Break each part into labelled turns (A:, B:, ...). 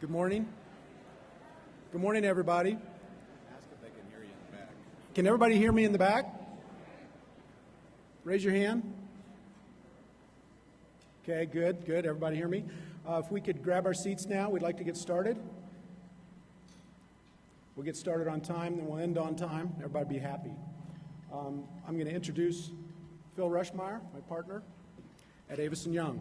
A: Good morning. Good morning, everybody.
B: Ask if they can hear you in the back.
A: Can everybody hear me in the back? Raise your hand. Okay, good. Everybody hear me? If we could grab our seats now, we'd like to get started. We'll get started on time, then we'll end on time. Everybody be happy. I'm going to introduce Phil Rushmeyer, my partner at Avison Young.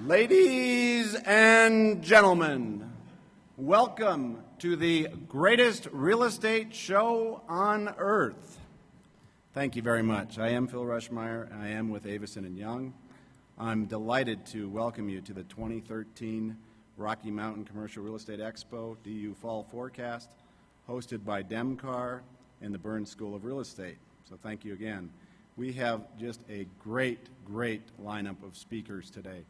B: Ladies and gentlemen, welcome to the greatest real estate show on earth. Thank you very much. I am Phil Rushmeyer, and I am with Avison Young. I'm delighted to welcome you to the 2013 Rocky Mountain Commercial Real Estate Expo, DU Fall Forecast, hosted by Demcar and the Burns School of Real Estate. So thank you again. We have just a great lineup of speakers today.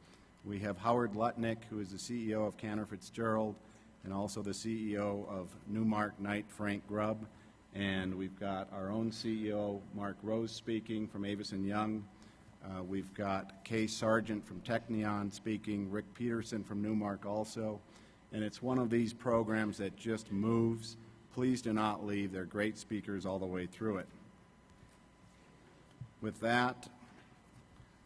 B: We have Howard Lutnick, who is the CEO of Cantor Fitzgerald and also the CEO of Newmark Knight Frank Grubb. And we've got our own CEO, Mark Rose, speaking from Avison Young. We've got Kay Sargent from Technion speaking, Rick Peterson from Newmark also. And it's one of these programs that just moves. Please do not leave. They're great speakers all the way through it. With that,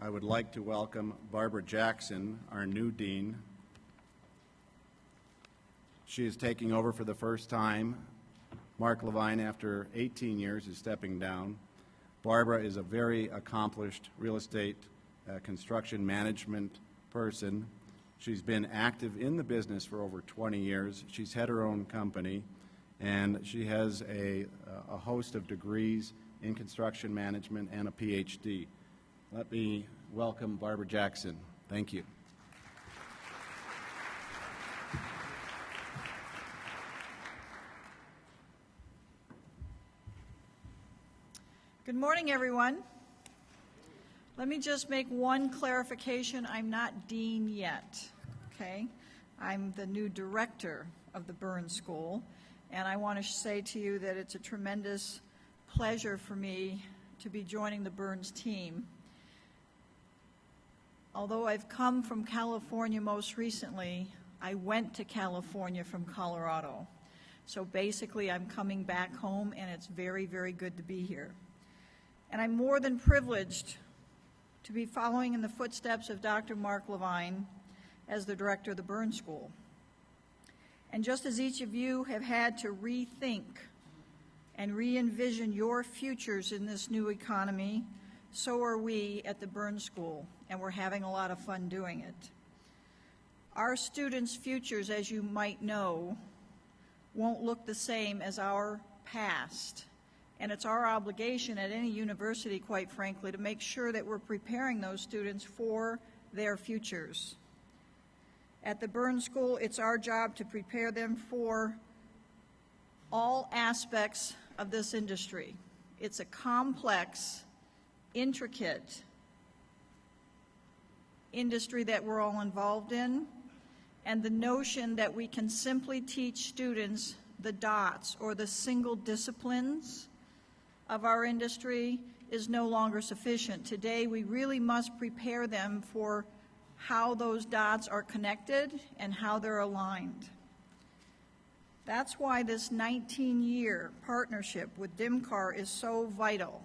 B: I would like to welcome Barbara Jackson, our new dean. She is taking over for the first time. Mark Levine, after 18 years, is stepping down. Barbara is a very accomplished real estate construction management person. She's been active in the business for over 20 years. She's had her own company, and she has a host of degrees in construction management and a PhD. Let me welcome Barbara Jackson. Thank you.
C: Good morning, everyone. Let me just make one clarification. I'm not dean yet, okay? I'm the new director of the Burns School, and I want to say to you that it's a tremendous pleasure for me to be joining the Burns team. Although I've come from California most recently, I went to California from Colorado. So basically, I'm coming back home, and it's very good to be here. And I'm more than privileged to be following in the footsteps of Dr. Mark Levine as the director of the Burns School. And just as each of you have had to rethink and re-envision your futures in this new economy, so are we at the Burns School, and we're having a lot of fun doing it. Our students' futures, as you might know, won't look the same as our past. And it's our obligation at any university, quite frankly, to make sure that we're preparing those students for their futures. At the Burns School, it's our job to prepare them for all aspects of this industry. It's a complex, intricate industry that we're all involved in, and the notion that we can simply teach students the dots or the single disciplines of our industry is no longer sufficient. Today, we really must prepare them for how those dots are connected and how they're aligned. That's why this 19-year partnership with Demcar is so vital.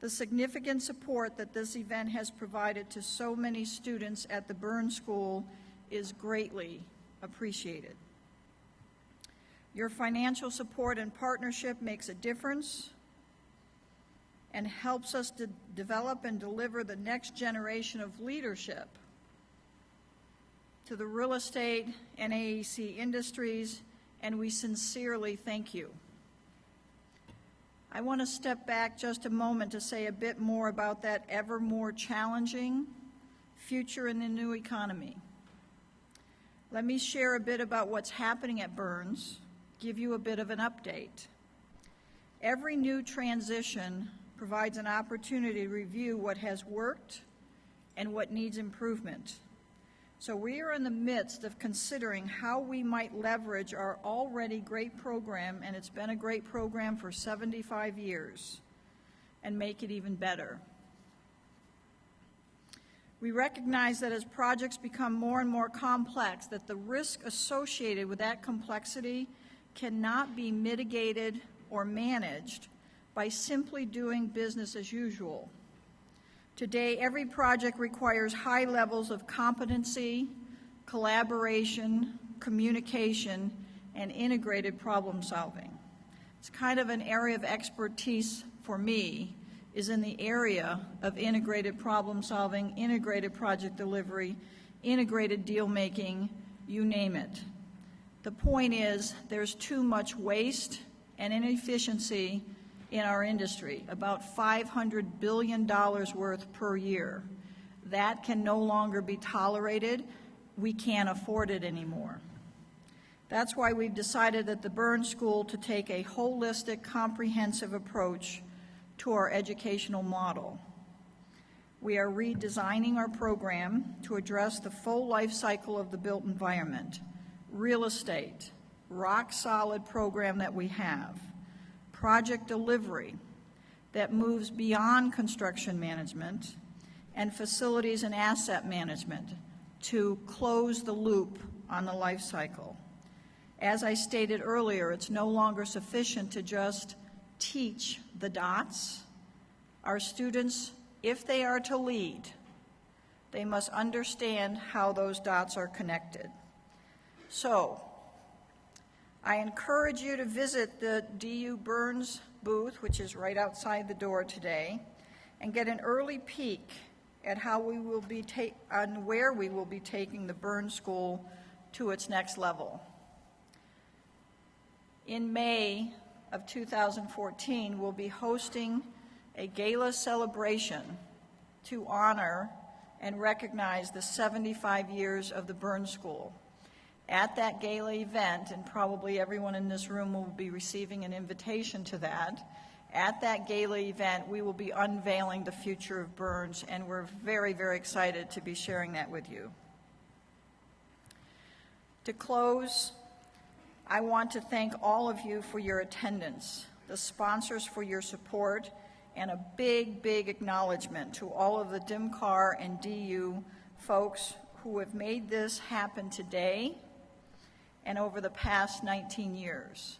C: The significant support that this event has provided to so many students at the Burns School is greatly appreciated. Your financial support and partnership makes a difference and helps us to develop and deliver the next generation of leadership to the real estate and AEC industries, and we sincerely thank you. I want to step back just a moment to say a bit more about that ever more challenging future in the new economy. Let me share a bit about what's happening at Burns, give you a bit of an update. Every new transition provides an opportunity to review what has worked and what needs improvement. So we are in the midst of considering how we might leverage our already great program, and it's been a great program for 75 years, and make it even better. We recognize that as projects become more and more complex, that the risk associated with that complexity cannot be mitigated or managed by simply doing business as usual. Today, every project requires high levels of competency, collaboration, communication, and integrated problem solving. It's kind of an area of expertise for me is in the area of integrated problem solving, integrated project delivery, integrated deal making, you name it. The point is there's too much waste and inefficiency in our industry, about $500 billion worth per year. That can no longer be tolerated. We can't afford it anymore. That's why we've decided at the Burns School to take a holistic, comprehensive approach to our educational model. We are redesigning our program to address the full life cycle of the built environment, real estate, rock-solid program that we have, project delivery that moves beyond construction management, and facilities and asset management to close the loop on the life cycle. As I stated earlier, it's no longer sufficient to just teach the dots. Our students, if they are to lead, they must understand how those dots are connected. So, I encourage you to visit the DU Burns booth, which is right outside the door today, and get an early peek at how we will be on where we will be taking the Burns School to its next level. In May of 2014, we'll be hosting a gala celebration to honor and recognize the 75 years of the Burns School. At that gala event, and probably everyone in this room will be receiving an invitation to that, at that gala event, we will be unveiling the future of Burns, and we're very, very excited to be sharing that with you. To close, I want to thank all of you for your attendance, the sponsors for your support, and a big, big acknowledgement to all of the DMCAR and DU folks who have made this happen today and over the past 19 years.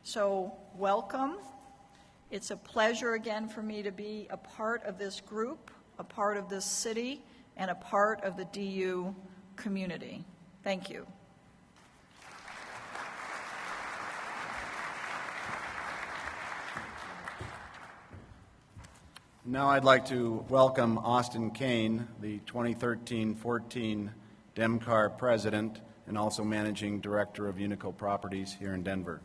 C: So welcome. It's a pleasure again for me to be a part of this group, a part of this city, and a part of the DU community. Thank you.
B: Now I'd like to welcome Austin Kane, the 2013-14 DMCAR President and also Managing Director of Unico Properties here in Denver.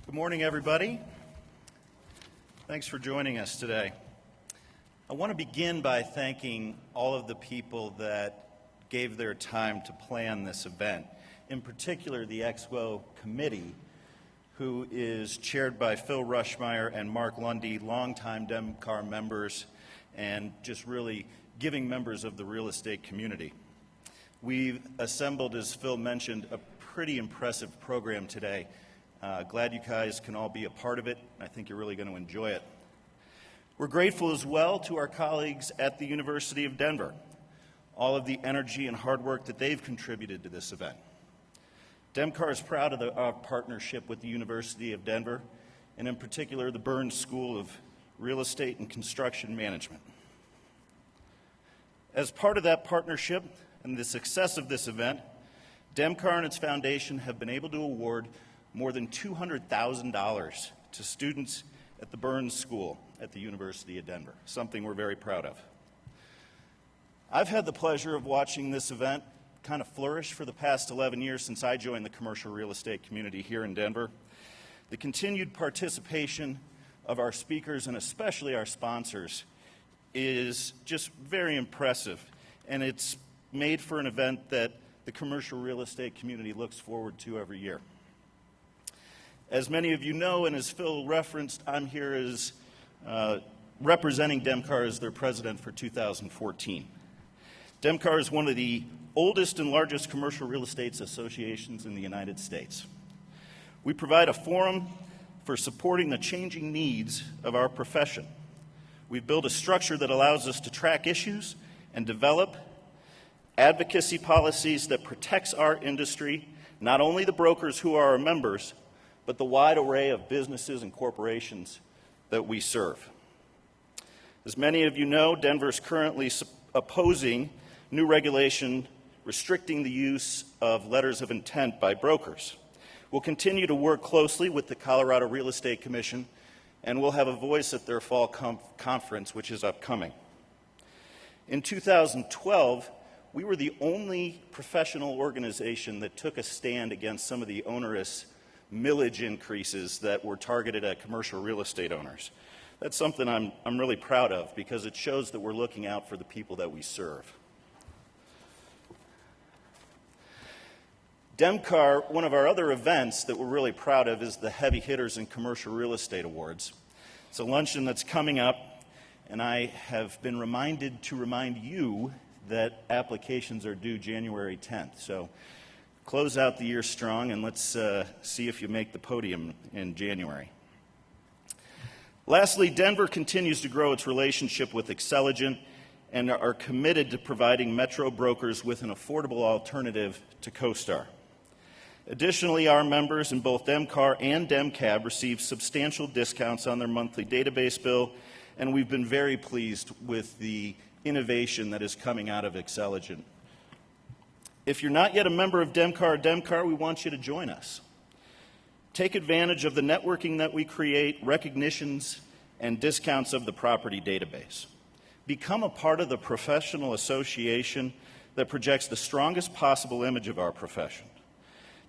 D: Good morning, everybody. Thanks for joining us today. I want to begin by thanking all of the people that gave their time to plan this event, in particular the Expo committee, who is chaired by Phil Rushmeyer and Mark Lundy, longtime DMCAR members and just really giving members of the real estate community. We've assembled, as Phil mentioned, a pretty impressive program today. Glad you guys can all be a part of it. I think you're really going to enjoy it. We're grateful as well to our colleagues at the University of Denver, all of the energy and hard work that they've contributed to this event. DMCAR is proud of our partnership with the University of Denver, and in particular the Burns School of Real Estate and Construction Management. As part of that partnership and the success of this event, DMCAR and its foundation have been able to award more than $200,000 to students at the Burns School at the University of Denver, something we're very proud of. I've had the pleasure of watching this event kind of flourish for the past 11 years since I joined the commercial real estate community here in Denver. The continued participation of our speakers and especially our sponsors is just very impressive, and it's made for an event that the commercial real estate community looks forward to every year. As many of you know, and as Phil referenced, I'm here as representing DMCAR as their president for 2014. DEMCAR is one of the oldest and largest commercial real estate associations in the United States. We provide a forum for supporting the changing needs of our profession. We've built a structure that allows us to track issues and develop advocacy policies that protects our industry, not only the brokers who are our members, but the wide array of businesses and corporations that we serve. As many of you know, Denver is currently opposing new regulation restricting the use of letters of intent by brokers. We'll continue to work closely with the Colorado Real Estate Commission, and we'll have a voice at their fall conference, which is upcoming. In 2012, we were the only professional organization that took a stand against some of the onerous millage increases that were targeted at commercial real estate owners. That's something I'm really proud of because it shows that we're looking out for the people that we serve. DEMCAR, one of our other events that we're really proud of is the Heavy Hitters in Commercial Real Estate Awards. It's a luncheon that's coming up, and I have been reminded to remind you that applications are due January 10th. So close out the year strong, and let's see if you make the podium in January. Lastly, Denver continues to grow its relationship with Xceligent and are committed to providing metro brokers with an affordable alternative to CoStar. Additionally, our members in both DEMCAR and DEMCAB receive substantial discounts on their monthly database bill, and we've been very pleased with the innovation that is coming out of Xceligent. If you're not yet a member of DEMCAR or DEMCAR, we want you to join us. Take advantage of the networking that we create, recognitions, and discounts of the property database. Become a part of the professional association that projects the strongest possible image of our profession.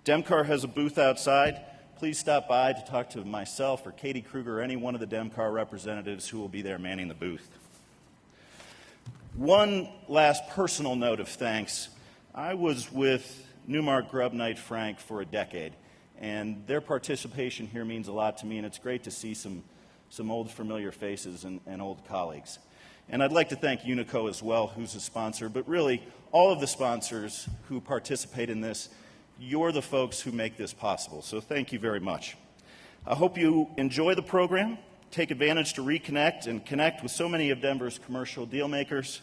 D: DEMCAR has a booth outside. Please stop by to talk to myself or Katie Kruger or any one of the DEMCAR representatives who will be there manning the booth. One last personal note of thanks. I was with Newmark Grubb Knight Frank for a decade, and their participation here means a lot to me, and it's great to see some old familiar faces and old colleagues. And I'd like to thank Unico as well, who's a sponsor, but really all of the sponsors who participate in this. You're the folks who make this possible, so thank you very much. I hope you enjoy the program, take advantage to reconnect and connect with so many of Denver's commercial deal makers.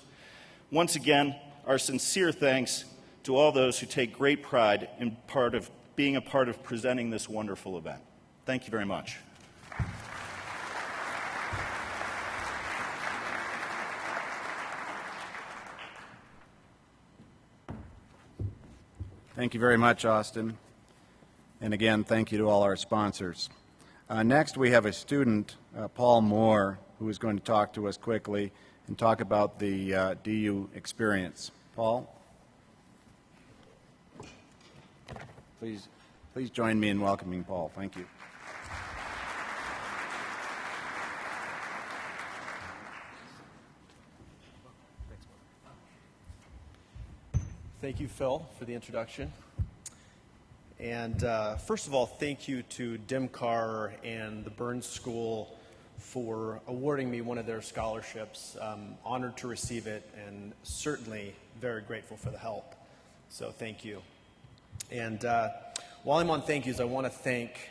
D: Once again, our sincere thanks to all those who take great pride in being a part of presenting this wonderful event. Thank you very much.
B: Thank you very much, Austin. And again, thank you to all our sponsors. Next, we have a student, Paul Moore, who is going to talk to us quickly and talk about the DU experience. Paul? Please join me in welcoming Paul. Thank you.
E: Thank you, Phil, for the introduction. And first of all, thank you to DEMCAR and the Burns School for awarding me one of their scholarships. I'm honored to receive it and certainly very grateful for the help. So thank you. And while I'm on thank yous, I want to thank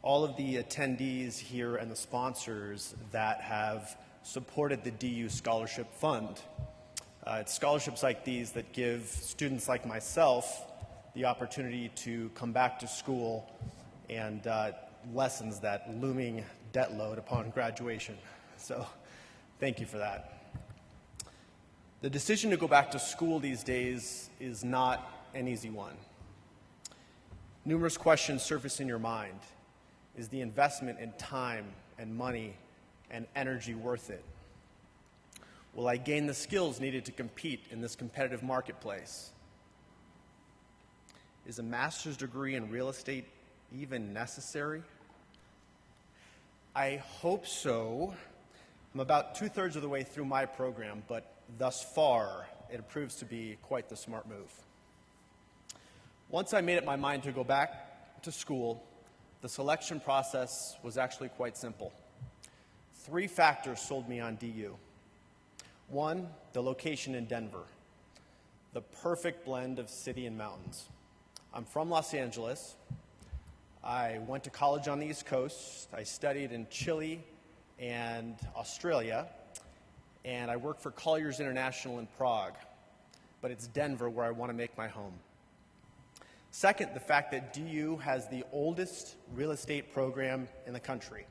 E: all of the attendees here and the sponsors that have supported the DU Scholarship Fund. It's scholarships like these that give students like myself the opportunity to come back to school and lessens that looming debt load upon graduation. So thank you for that. The decision to go back to school these days is not an easy one. Numerous questions surface in your mind. Is the investment in time and money and energy worth it? Will I gain the skills needed to compete in this competitive marketplace? Is a master's degree in real estate even necessary? I hope so. I'm about 2/3 of the way through my program, but thus far, it proves to be quite the smart move. Once I made up my mind to go back to school, the selection process was actually quite simple. 3 factors sold me on DU. 1, the location in Denver. the perfect blend of city and mountains. I'm from Los Angeles. I went to college on the East Coast. I studied in Chile and Australia, and I work for Colliers International in Prague, but it's Denver where I want to make my home. Second, the fact that DU has the oldest real estate program in the country,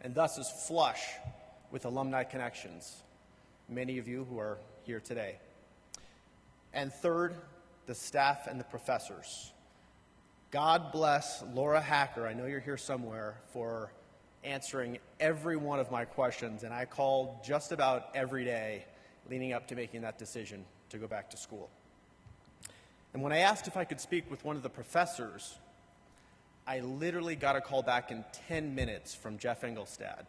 E: and thus is flush with alumni connections, many of you who are here today. And third, the staff and the professors. God bless Laura Hacker, I know you're here somewhere, for answering every one of my questions, and I called just about every day leading up to making that decision to go back to school. And when I asked if I could speak with one of the professors, I literally got a call back in 10 minutes from Jeff Engelstad.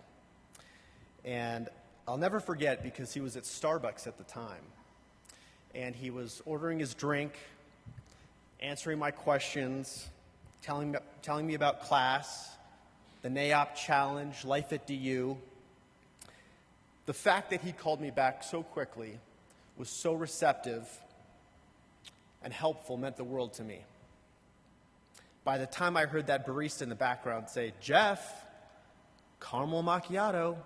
E: And I'll never forget, because he was at Starbucks at the time, and he was ordering his drink, answering my questions, telling me about class, the NAIOP challenge, life at DU. The fact that he called me back so quickly, was so receptive and helpful, meant the world to me. By the time I heard that barista in the background say, "Jeff, caramel macchiato,"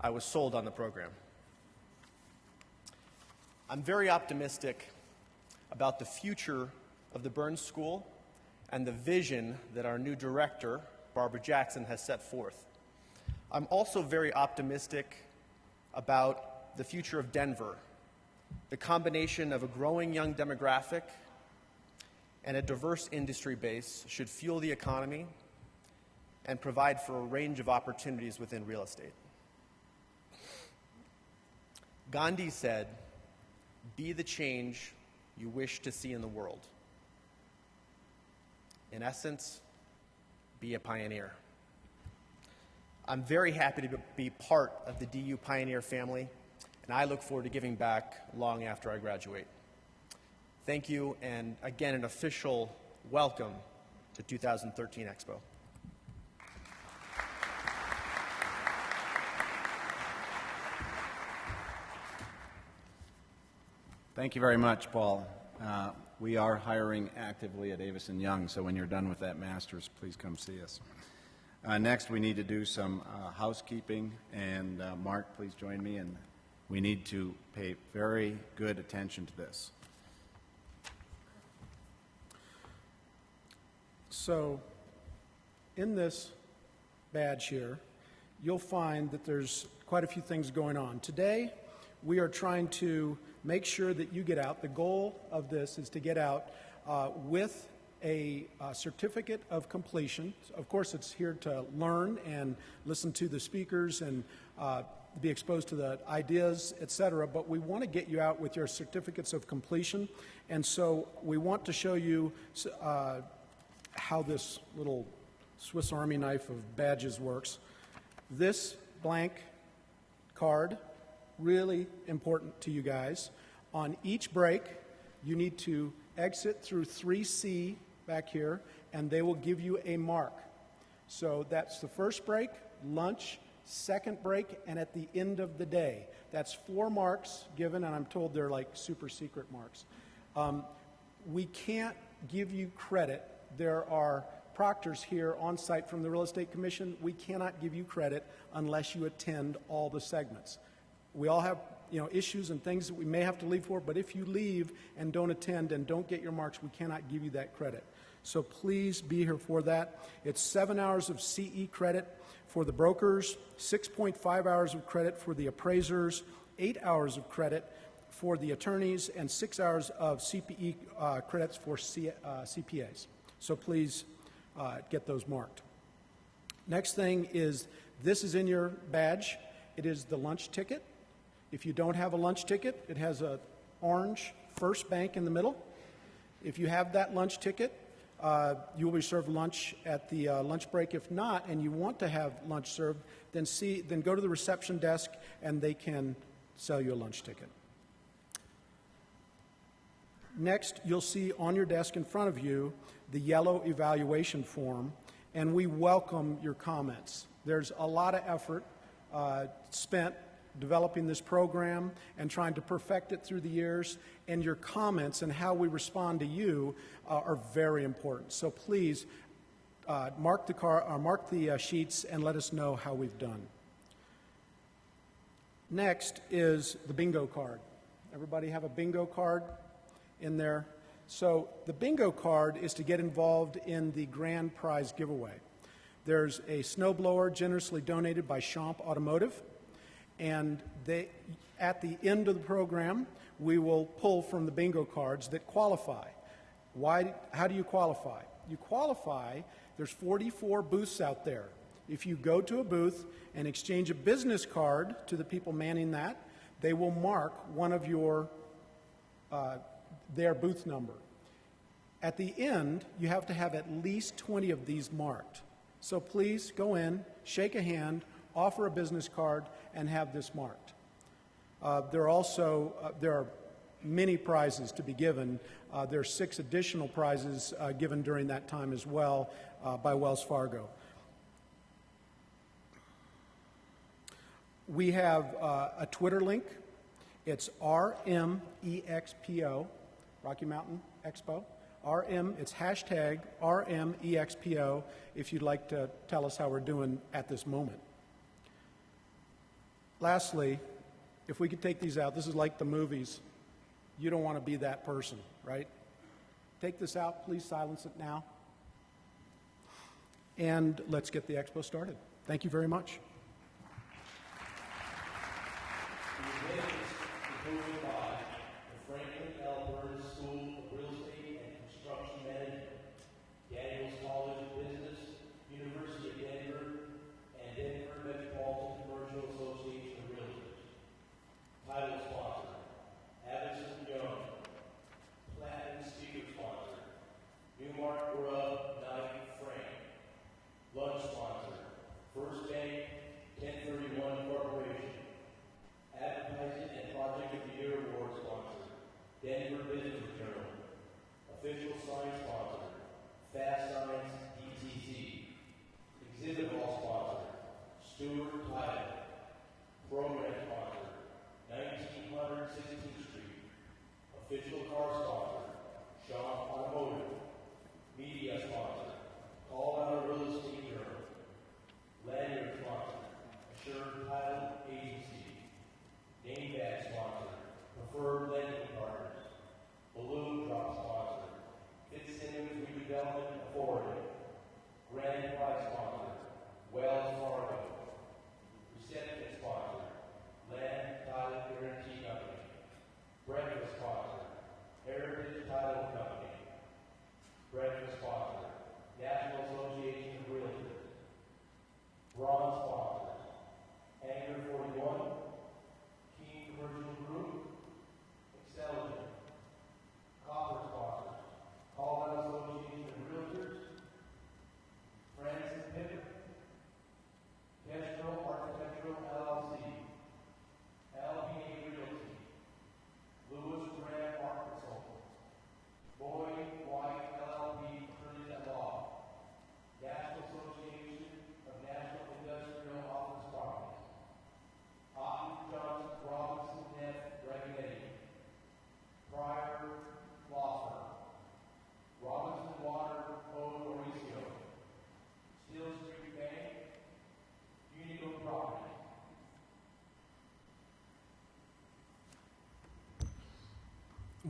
E: I was sold on the program. I'm very optimistic about the future of the Burns School and the vision that our new director, Barbara Jackson, has set forth. I'm also very optimistic about the future of Denver. The combination of a growing young demographic and a diverse industry base should fuel the economy and provide for a range of opportunities within real estate. Gandhi said, "Be the change you wish to see in the world." In essence, be a pioneer. I'm very happy to be part of the DU Pioneer family, and I look forward to giving back long after I graduate. Thank you, and again, an official welcome to 2013 Expo.
B: Thank you very much, Paul. We are hiring actively at Avis & Young, so when you're done with that master's, please come see us. Next, we need to do some housekeeping, and Mark, please join me, and we need to pay very good attention to this.
A: So, in this badge here, you'll find that there's quite a few things going on. Today, we are trying to make sure that you get out. The goal of this is to get out with a certificate of completion. Of course, it's here to learn and listen to the speakers and be exposed to the ideas, etc. But we want to get you out with your certificates of completion. And so we want to show you how this little Swiss Army knife of badges works. This blank card, really important to you guys. On each break, you need to exit through 3C back here, and they will give you a mark. So that's the first break, lunch, second break, and at the end of the day. That's 4 marks given, and I'm told they're like super secret marks. We can't give you credit. There are proctors here on site from the Real Estate Commission. We cannot give you credit unless you attend all the segments. We all have, issues and things that we may have to leave for, but if you leave and don't attend and don't get your marks, we cannot give you that credit. So please be here for that. It's 7 hours of CE credit for the brokers, 6.5 hours of credit for the appraisers, 8 hours of credit for the attorneys, and 6 hours of CPE credits for CPAs. So please get those marked. Next thing is, this is in your badge. It is the lunch ticket. If you don't have a lunch ticket, it has an orange First Bank in the middle. If you have that lunch ticket, you will be served lunch at the lunch break. If not, and you want to have lunch served, then go to the reception desk and they can sell you a lunch ticket. Next, you'll see on your desk in front of you the yellow evaluation form, and we welcome your comments. There's a lot of effort spent developing this program and trying to perfect it through the years, and your comments and how we respond to you are very important. So please mark the sheets and let us know how we've done. Next is the bingo card. Everybody have a bingo card in there? So the bingo card is to get involved in the grand prize giveaway. There's a snowblower generously donated by Champ Automotive, and at the end of the program, we will pull from the bingo cards that qualify. How do you qualify? You qualify, there's 44 booths out there. If you go to a booth and exchange a business card to the people manning that, they will mark one of their booth number. At the end, you have to have at least 20 of these marked. So please go in, shake a hand, offer a business card, and have this marked. There are many prizes to be given. There are 6 additional prizes given during that time as well by Wells Fargo. We have a Twitter link. It's RMEXPO, Rocky Mountain Expo. It's hashtag RMEXPO if you'd like to tell us how we're doing at this moment. Lastly, if we could take these out, this is like the movies. You don't want to be that person, right? Take this out, please silence it now. And let's get the expo started. Thank you very much.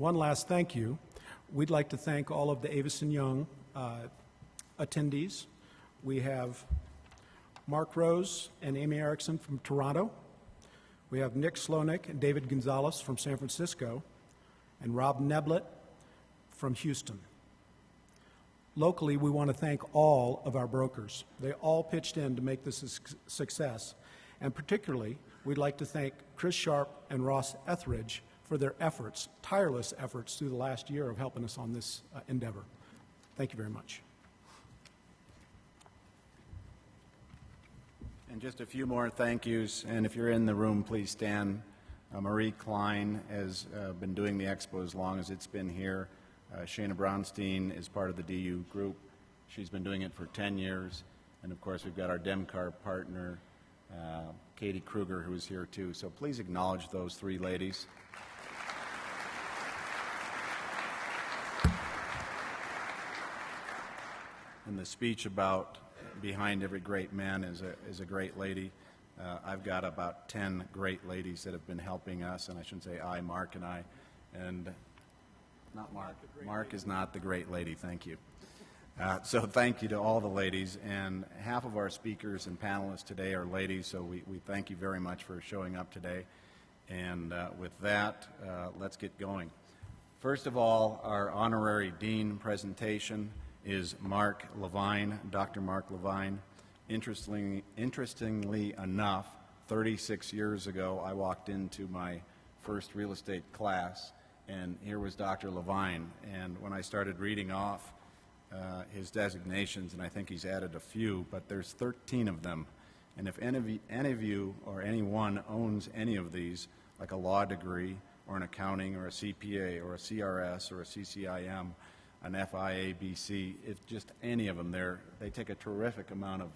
A: One last thank you. We'd like to thank all of the Avison Young attendees. We have Mark Rose and Amy Erickson from Toronto. We have Nick Slonik and David Gonzalez from San Francisco, and Rob Neblett from Houston. Locally, we want to thank all of our brokers. They all pitched in to make this a success. And particularly, we'd like to thank Chris Sharp and Ross Etheridge for their efforts, tireless efforts through the last year of helping us on this endeavor. Thank you very much.
B: And just a few more thank yous, and if you're in the room, please stand. Marie Klein has been doing the expo as long as it's been here. Shana Brownstein is part of the DU group. She's been doing it for 10 years. And of course, we've got our DEMCAR partner, Katie Kruger, who is here too. So please acknowledge those three ladies. And the speech about behind every great man is a great lady. I've got about 10 great ladies that have been helping us, and I shouldn't say I, Mark and I, and not Mark. Mark is not the great lady, thank you. So thank you to all the ladies, and half of our speakers and panelists today are ladies, so we thank you very much for showing up today. And with that, let's get going. First of all, our honorary dean presentation is Mark Levine, Dr. Mark Levine. Interestingly enough, 36 years ago, I walked into my first real estate class, and here was Dr. Levine. And when I started reading off his designations, and I think he's added a few, but there's 13 of them. And if any of you or anyone owns any of these, like a law degree or an accounting or a CPA or a CRS or a CCIM, an FIABC, if just any of them, they take a terrific amount of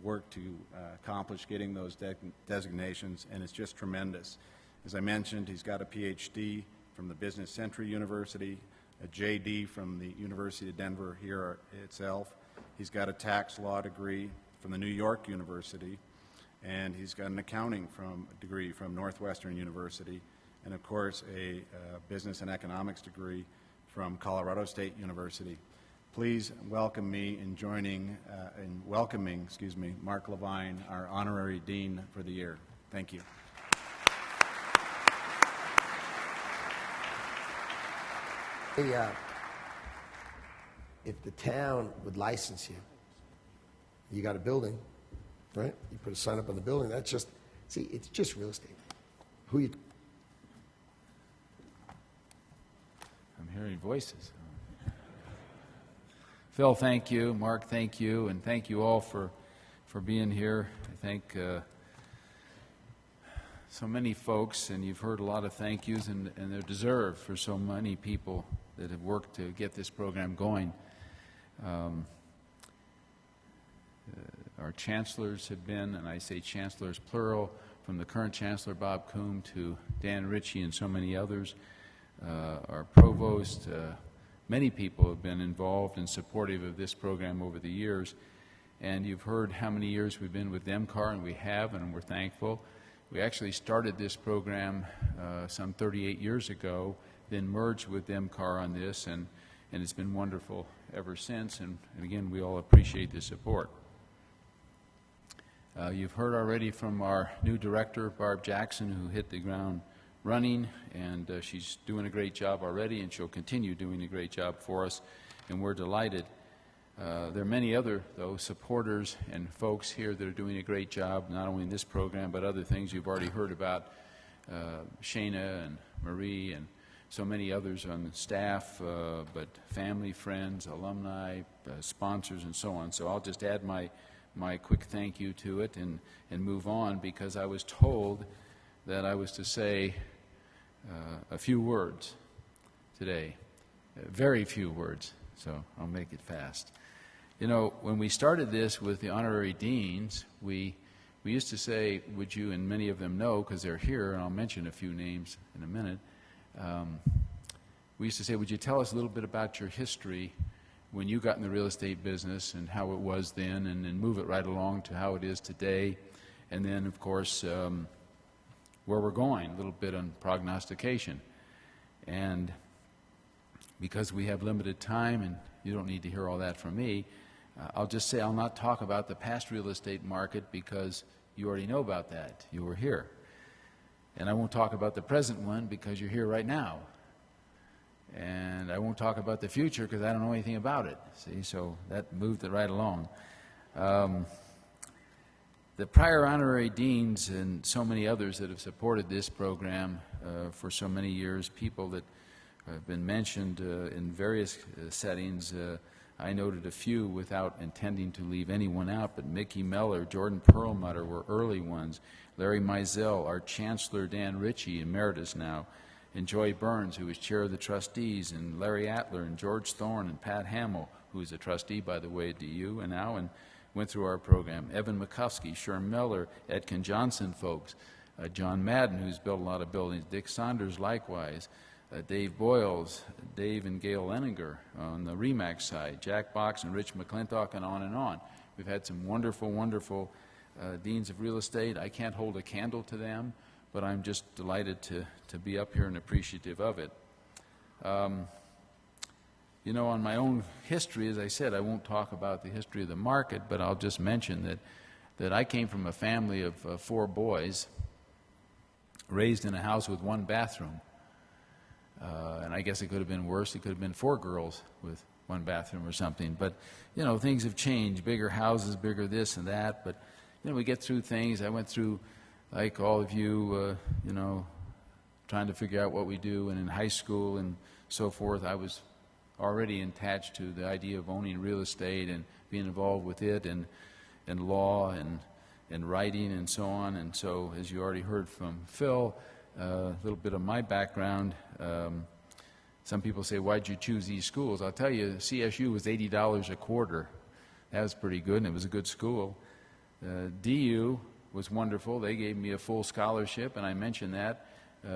B: work to accomplish getting those designations, and it's just tremendous. As I mentioned, he's got a PhD from the Business Century University, a JD from the University of Denver here itself. He's got a tax law degree from the New York University, and he's got an accounting degree from Northwestern University, and of course a business and economics degree from Colorado State University. Please welcome me in welcoming Mark Levine, our honorary dean for the year. Thank you.
F: If the town would license you, you got a building, right? You put a sign up on the building. That's just, see, it's just real estate. I'm
G: hearing voices. Phil, thank you. Mark, thank you. And thank you all for being here. I thank so many folks, and you've heard a lot of thank yous, and they're deserved for so many people that have worked to get this program going. Our chancellors have been, and I say chancellors plural, from the current chancellor, Bob Coombe, to Dan Ritchie and so many others. Our provost, many people have been involved and supportive of this program over the years. And you've heard how many years we've been with DEMCAR, and we have, and we're thankful. We actually started this program some 38 years ago, then merged with DEMCAR on this, and it's been wonderful ever since. And again, we all appreciate the support. You've heard already from our new director, Barb Jackson, who hit the ground running, and she's doing a great job already, and she'll continue doing a great job for us, and we're delighted. There are many other, though, supporters and folks here that are doing a great job, not only in this program, but other things you've already heard about, Shana and Marie and so many others on the staff, but family, friends, alumni, sponsors, and so on. So I'll just add my quick thank you to it and move on, because I was told that I was to say a few words today, very few words, so I'll make it fast. You know, when we started this with the honorary deans, we used to say, would you, and many of them know because they're here, and I'll mention a few names in a minute, we used to say, would you tell us a little bit about your history when you got in the real estate business and how it was then, and then move it right along to how it is today, and then, of course, where we're going, a little bit on prognostication. And because we have limited time, and you don't need to hear all that from me, I'll just say I'll not talk about the past real estate market because you already know about that. You were here. And I won't talk about the present one because you're here right now. And I won't talk about the future because I don't know anything about it. See, so that moved it right along. The prior honorary deans and so many others that have supported this program for so many years, people that have been mentioned in various settings, I noted a few without intending to leave anyone out, but Mickey Meller, Jordan Perlmutter were early ones, Larry Mizell, our Chancellor Dan Ritchie, emeritus now, and Joy Burns, who was chair of the trustees, and Larry Atler, and George Thorne, and Pat Hamill, who is a trustee, by the way, at DU, and now, and went through our program. Evan McCuskey, Sherm Miller, Edkin Johnson folks, John Madden, who's built a lot of buildings, Dick Saunders likewise, Dave Boyles, Dave and Gail Leninger on the RE/MAX side, Jack Box and Rich McClintock, and on and on. We've had some wonderful, wonderful deans of real estate. I can't hold a candle to them, but I'm just delighted to be up here and appreciative of it. You know, on my own history, as I said, I won't talk about the history of the market, but I'll just mention that I came from a family of 4 boys, raised in a house with 1 bathroom. And I guess it could have been worse. It could have been 4 girls with 1 bathroom or something. But, you know, things have changed. Bigger houses, bigger this and that. But, you know, we get through things. I went through, like all of you, you know, trying to figure out what we do. And in high school and so forth, I was already attached to the idea of owning real estate and being involved with it and law and writing and so on. And so, as you already heard from Phil, a little bit of my background. Some people say, why'd you choose these schools? I'll tell you, CSU was $80 a quarter. That was pretty good, and it was a good school. DU was wonderful. They gave me a full scholarship, and I mentioned that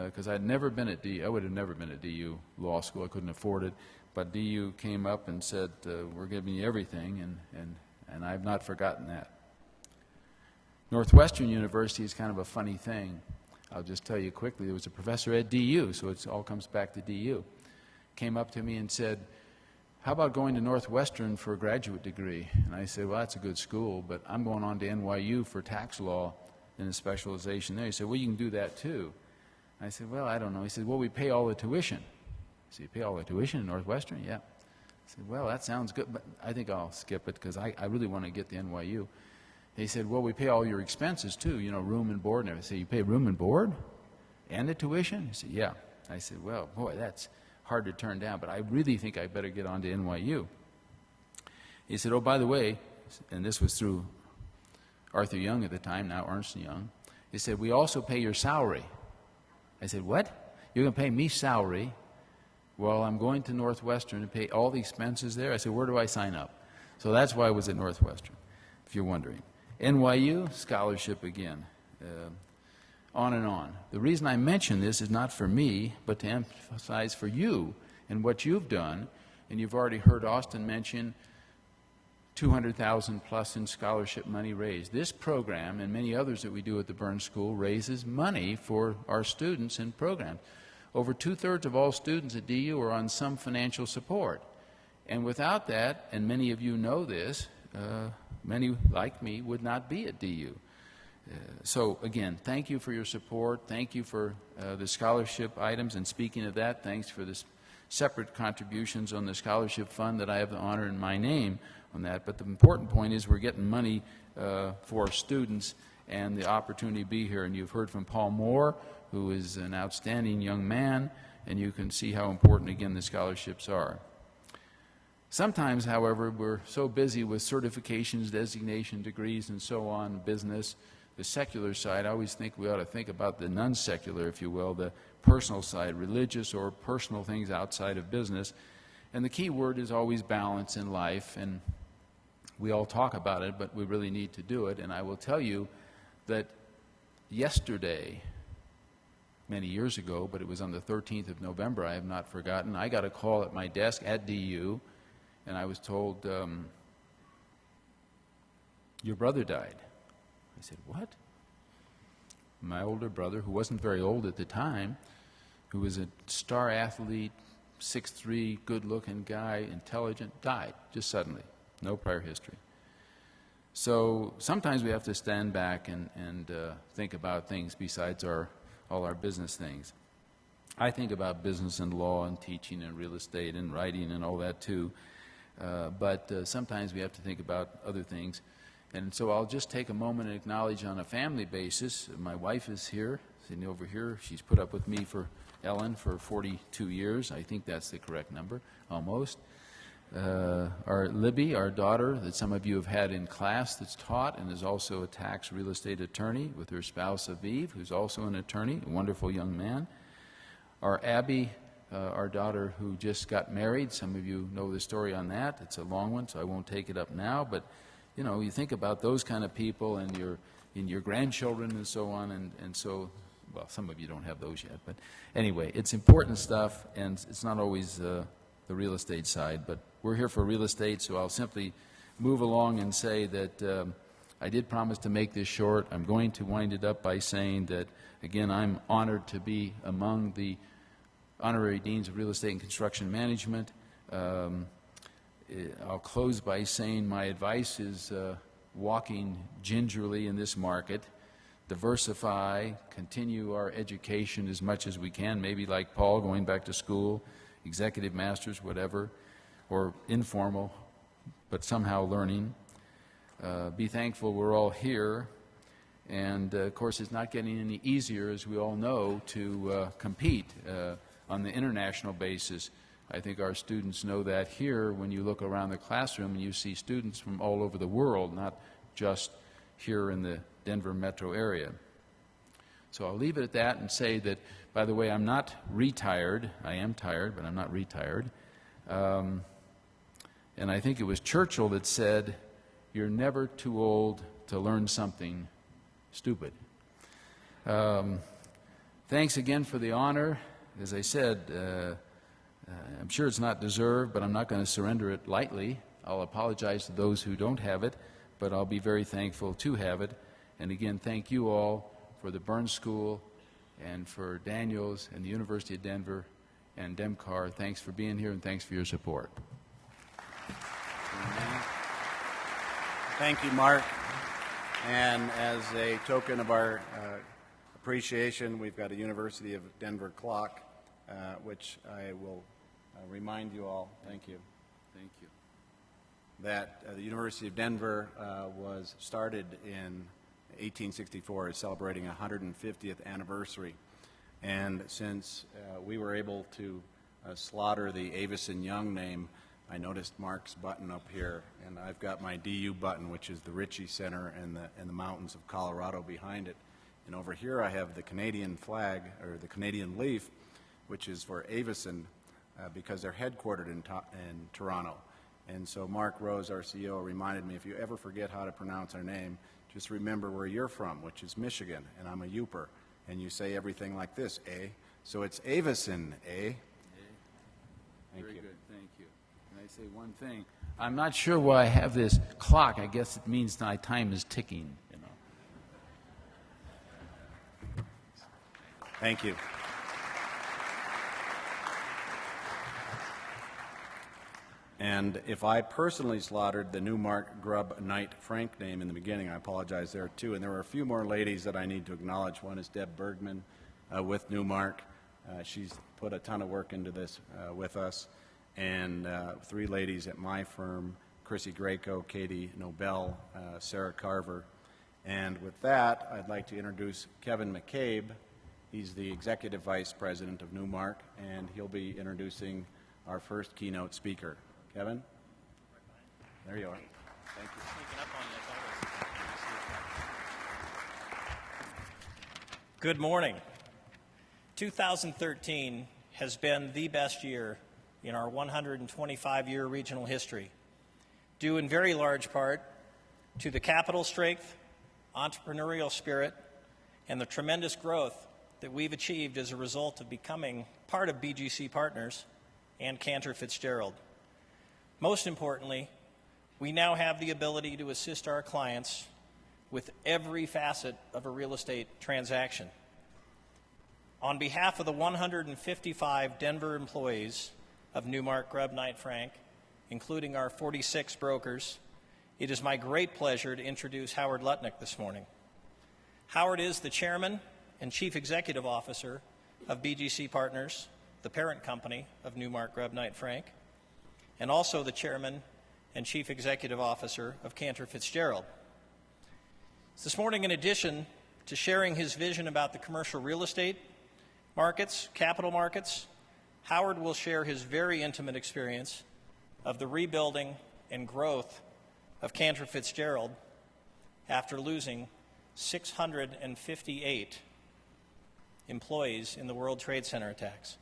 G: because I'd never been at DU. I would have never been at DU Law School. I couldn't afford it. But DU came up and said, we're giving you everything, and I've not forgotten that. Northwestern University is kind of a funny thing. I'll just tell you quickly, there was a professor at DU, so it all comes back to DU, came up to me and said, how about going to Northwestern for a graduate degree? And I said, well, that's a good school, but I'm going on to NYU for tax law and a specialization there. He said, well, you can do that too. I said, well, I don't know. He said, well, we pay all the tuition. I said, you pay all the tuition in Northwestern? Yeah. I said, well, that sounds good, but I think I'll skip it because I really want to get to NYU. He said, well, we pay all your expenses too, you know, room and board and everything. I said, you pay room and board and the tuition? He said, yeah. I said, well, boy, that's hard to turn down, but I really think I better get on to NYU. He said, oh, by the way, and this was through Arthur Young at the time, now Ernst & Young, he said, we also pay your salary. I said, what? You're going to pay me salary while I'm going to Northwestern and pay all the expenses there? I said, where do I sign up? So that's why I was at Northwestern, if you're wondering. NYU, scholarship again, on and on. The reason I mention this is not for me, but to emphasize for you and what you've done. And you've already heard Austin mention $200,000 plus in scholarship money raised. This program and many others that we do at the Burns School raises money for our students and programs. Over 2/3 of all students at DU are on some financial support. And without that, and many of you know this, many like me would not be at DU. So again, thank you for your support. Thank you for the scholarship items. And speaking of that, thanks for the separate contributions on the scholarship fund that I have the honor in my name on that. But the important point is we're getting money for students and the opportunity to be here. And you've heard from Paul Moore, who is an outstanding young man, and you can see how important, again, the scholarships are. Sometimes, however, we're so busy with certifications, designation, degrees, and so on, business, the secular side. I always think we ought to think about the non-secular, if you will, the personal side, religious or personal things outside of business. And the key word is always balance in life, and we all talk about it, but we really need to do it. And I will tell you that yesterday, many years ago, but it was on the 13th of November, I have not forgotten, I got a call at my desk at DU, and I was told, your brother died. I said, what? My older brother, who wasn't very old at the time, who was a star athlete, 6'3", good-looking guy, intelligent, died just suddenly. No prior history. So sometimes we have to stand back and think about things besides all our business things. I think about business and law and teaching and real estate and writing and all that too. But sometimes we have to think about other things. And so I'll just take a moment and acknowledge on a family basis. My wife is here, sitting over here. She's put up with me for Ellen for 42 years. I think that's the correct number, almost. Our Libby, our daughter, that some of you have had in class that's taught and is also a tax real estate attorney, with her spouse Aviv, who's also an attorney, a wonderful young man. Our Abby, our daughter who just got married. Some of you know the story on that. It's a long one, so I won't take it up now, but you know, you think about those kind of people and your grandchildren and so on, and so, well, some of you don't have those yet, but anyway, it's important stuff, and it's not always the real estate side, but we're here for real estate, so I'll simply move along and say that I did promise to make this short. I'm going to wind it up by saying that, again, I'm honored to be among the honorary deans of real estate and construction management. I'll close by saying my advice is walking gingerly in this market, diversify, continue our education as much as we can, maybe like Paul, going back to school, executive masters, whatever, or informal, but somehow learning. Be thankful we're all here, and of course it's not getting any easier, as we all know, to compete on the international basis. I think our students know that here when you look around the classroom and you see students from all over the world, not just here in the Denver metro area. So I'll leave it at that and say that, by the way, I'm not retired. I am tired, but I'm not retired. And I think it was Churchill that said, "You're never too old to learn something stupid." Thanks again for the honor. As I said, I'm sure it's not deserved, but I'm not going to surrender it lightly. I'll apologize to those who don't have it, but I'll be very thankful to have it. And again, thank you all for the Burns School and for Daniels and the University of Denver and DEMCAR. Thanks for being here, and thanks for your support.
B: Thank you, Mark. And as a token of our appreciation, we've got a University of Denver clock, which I will remind you all, thank you, that the University of Denver was started in 1864, is celebrating 150th anniversary. And since we were able to slaughter the Avison Young name, I noticed Mark's button up here, and I've got my DU button, which is the Ritchie Center and the mountains of Colorado behind it. And over here I have the Canadian flag, or the Canadian leaf, which is for Avison, because they're headquartered in Toronto. And so Mark Rose, our CEO, reminded me, if you ever forget how to pronounce our name, just remember where you're from, which is Michigan, and I'm a Yooper. And you say everything like this, eh? So it's Avison, eh? Thank
G: Very
B: you.
G: good, thank you. Can I say one thing? I'm not sure why I have this clock. I guess it means my time is ticking, you know.
B: Thank you. And if I personally slaughtered the Newmark Grubb Knight Frank name in the beginning, I apologize there too. And there are a few more ladies that I need to acknowledge. One is Deb Bergman with Newmark. She's put a ton of work into this with us. And three ladies at my firm, Chrissy Greco, Katie Nobel, Sarah Carver. And with that, I'd like to introduce Kevin McCabe. He's the Executive Vice President of Newmark, and he'll be introducing our first keynote speaker. Kevin? There you are. Thank you.
H: Good morning. 2013 has been the best year in our 125-year regional history, due in very large part to the capital strength, entrepreneurial spirit, and the tremendous growth that we've achieved as a result of becoming part of BGC Partners and Cantor Fitzgerald. Most importantly, we now have the ability to assist our clients with every facet of a real estate transaction. On behalf of the 155 Denver employees of Newmark Grubb Knight Frank, including our 46 brokers, it is my great pleasure to introduce Howard Lutnick this morning. Howard is the Chairman and Chief Executive Officer of BGC Partners, the parent company of Newmark Grubb Knight Frank, and also the Chairman and Chief Executive Officer of Cantor Fitzgerald. This morning, in addition to sharing his vision about the commercial real estate markets, capital markets, Howard will share his very intimate experience of the rebuilding and growth of Cantor Fitzgerald after losing 658 employees in the World Trade Center attacks.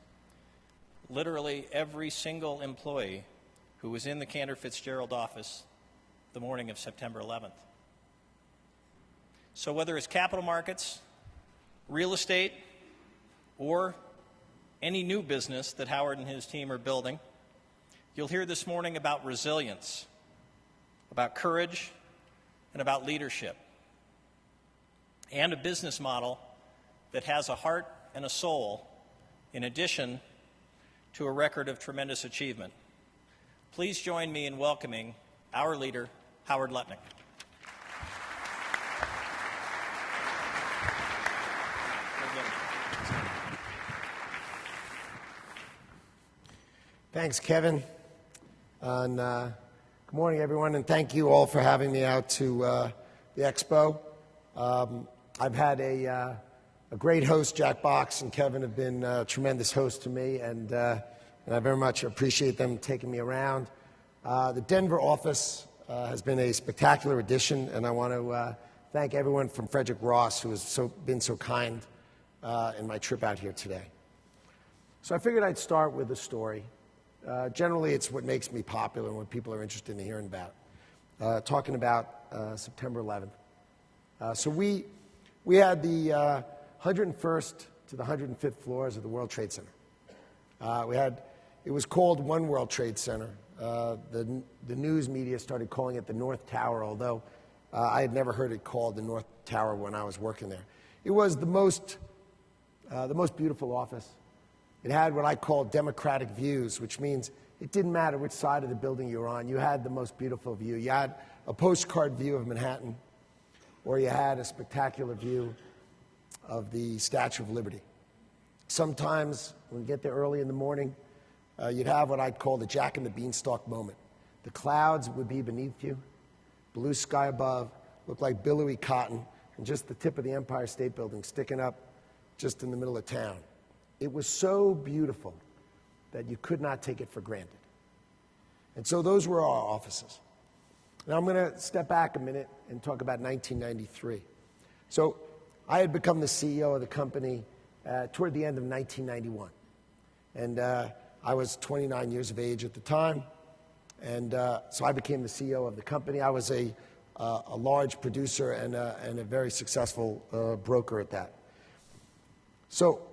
H: Literally every single employee who was in the Cantor Fitzgerald office the morning of September 11th. So whether it's capital markets, real estate, or any new business that Howard and his team are building, you'll hear this morning about resilience, about courage, and about leadership, and a business model that has a heart and a soul in addition to a record of tremendous achievement. Please join me in welcoming our leader, Howard Lutnick.
F: Thanks, Kevin. And, good morning, everyone, and thank you all for having me out to the Expo. I've had a great host. Jack Box and Kevin have been tremendous hosts to me, and I very much appreciate them taking me around. The Denver office has been a spectacular addition, and I want to thank everyone from Frederick Ross who has been so kind in my trip out here today. So I figured I'd start with a story. Generally, it's what makes me popular and what people are interested in hearing about. Talking about September 11th. So we had the 101st to the 105th floors of the World Trade Center. It was called One World Trade Center. The news media started calling it the North Tower, although I had never heard it called the North Tower when I was working there. It was the most beautiful office. It had what I call democratic views, which means it didn't matter which side of the building you were on. You had the most beautiful view. You had a postcard view of Manhattan, or you had a spectacular view of the Statue of Liberty. Sometimes, when you get there early in the morning, you'd have what I'd call the Jack and the Beanstalk moment. The clouds would be beneath you, blue sky above, looked like billowy cotton, and just the tip of the Empire State Building sticking up just in the middle of town. It was so beautiful that you could not take it for granted. And so those were our offices. Now I'm going to step back a minute and talk about 1993. So I had become the CEO of the company toward the end of 1991. And I was 29 years of age at the time. And so I became the CEO of the company. I was a large producer and a very successful broker at that. So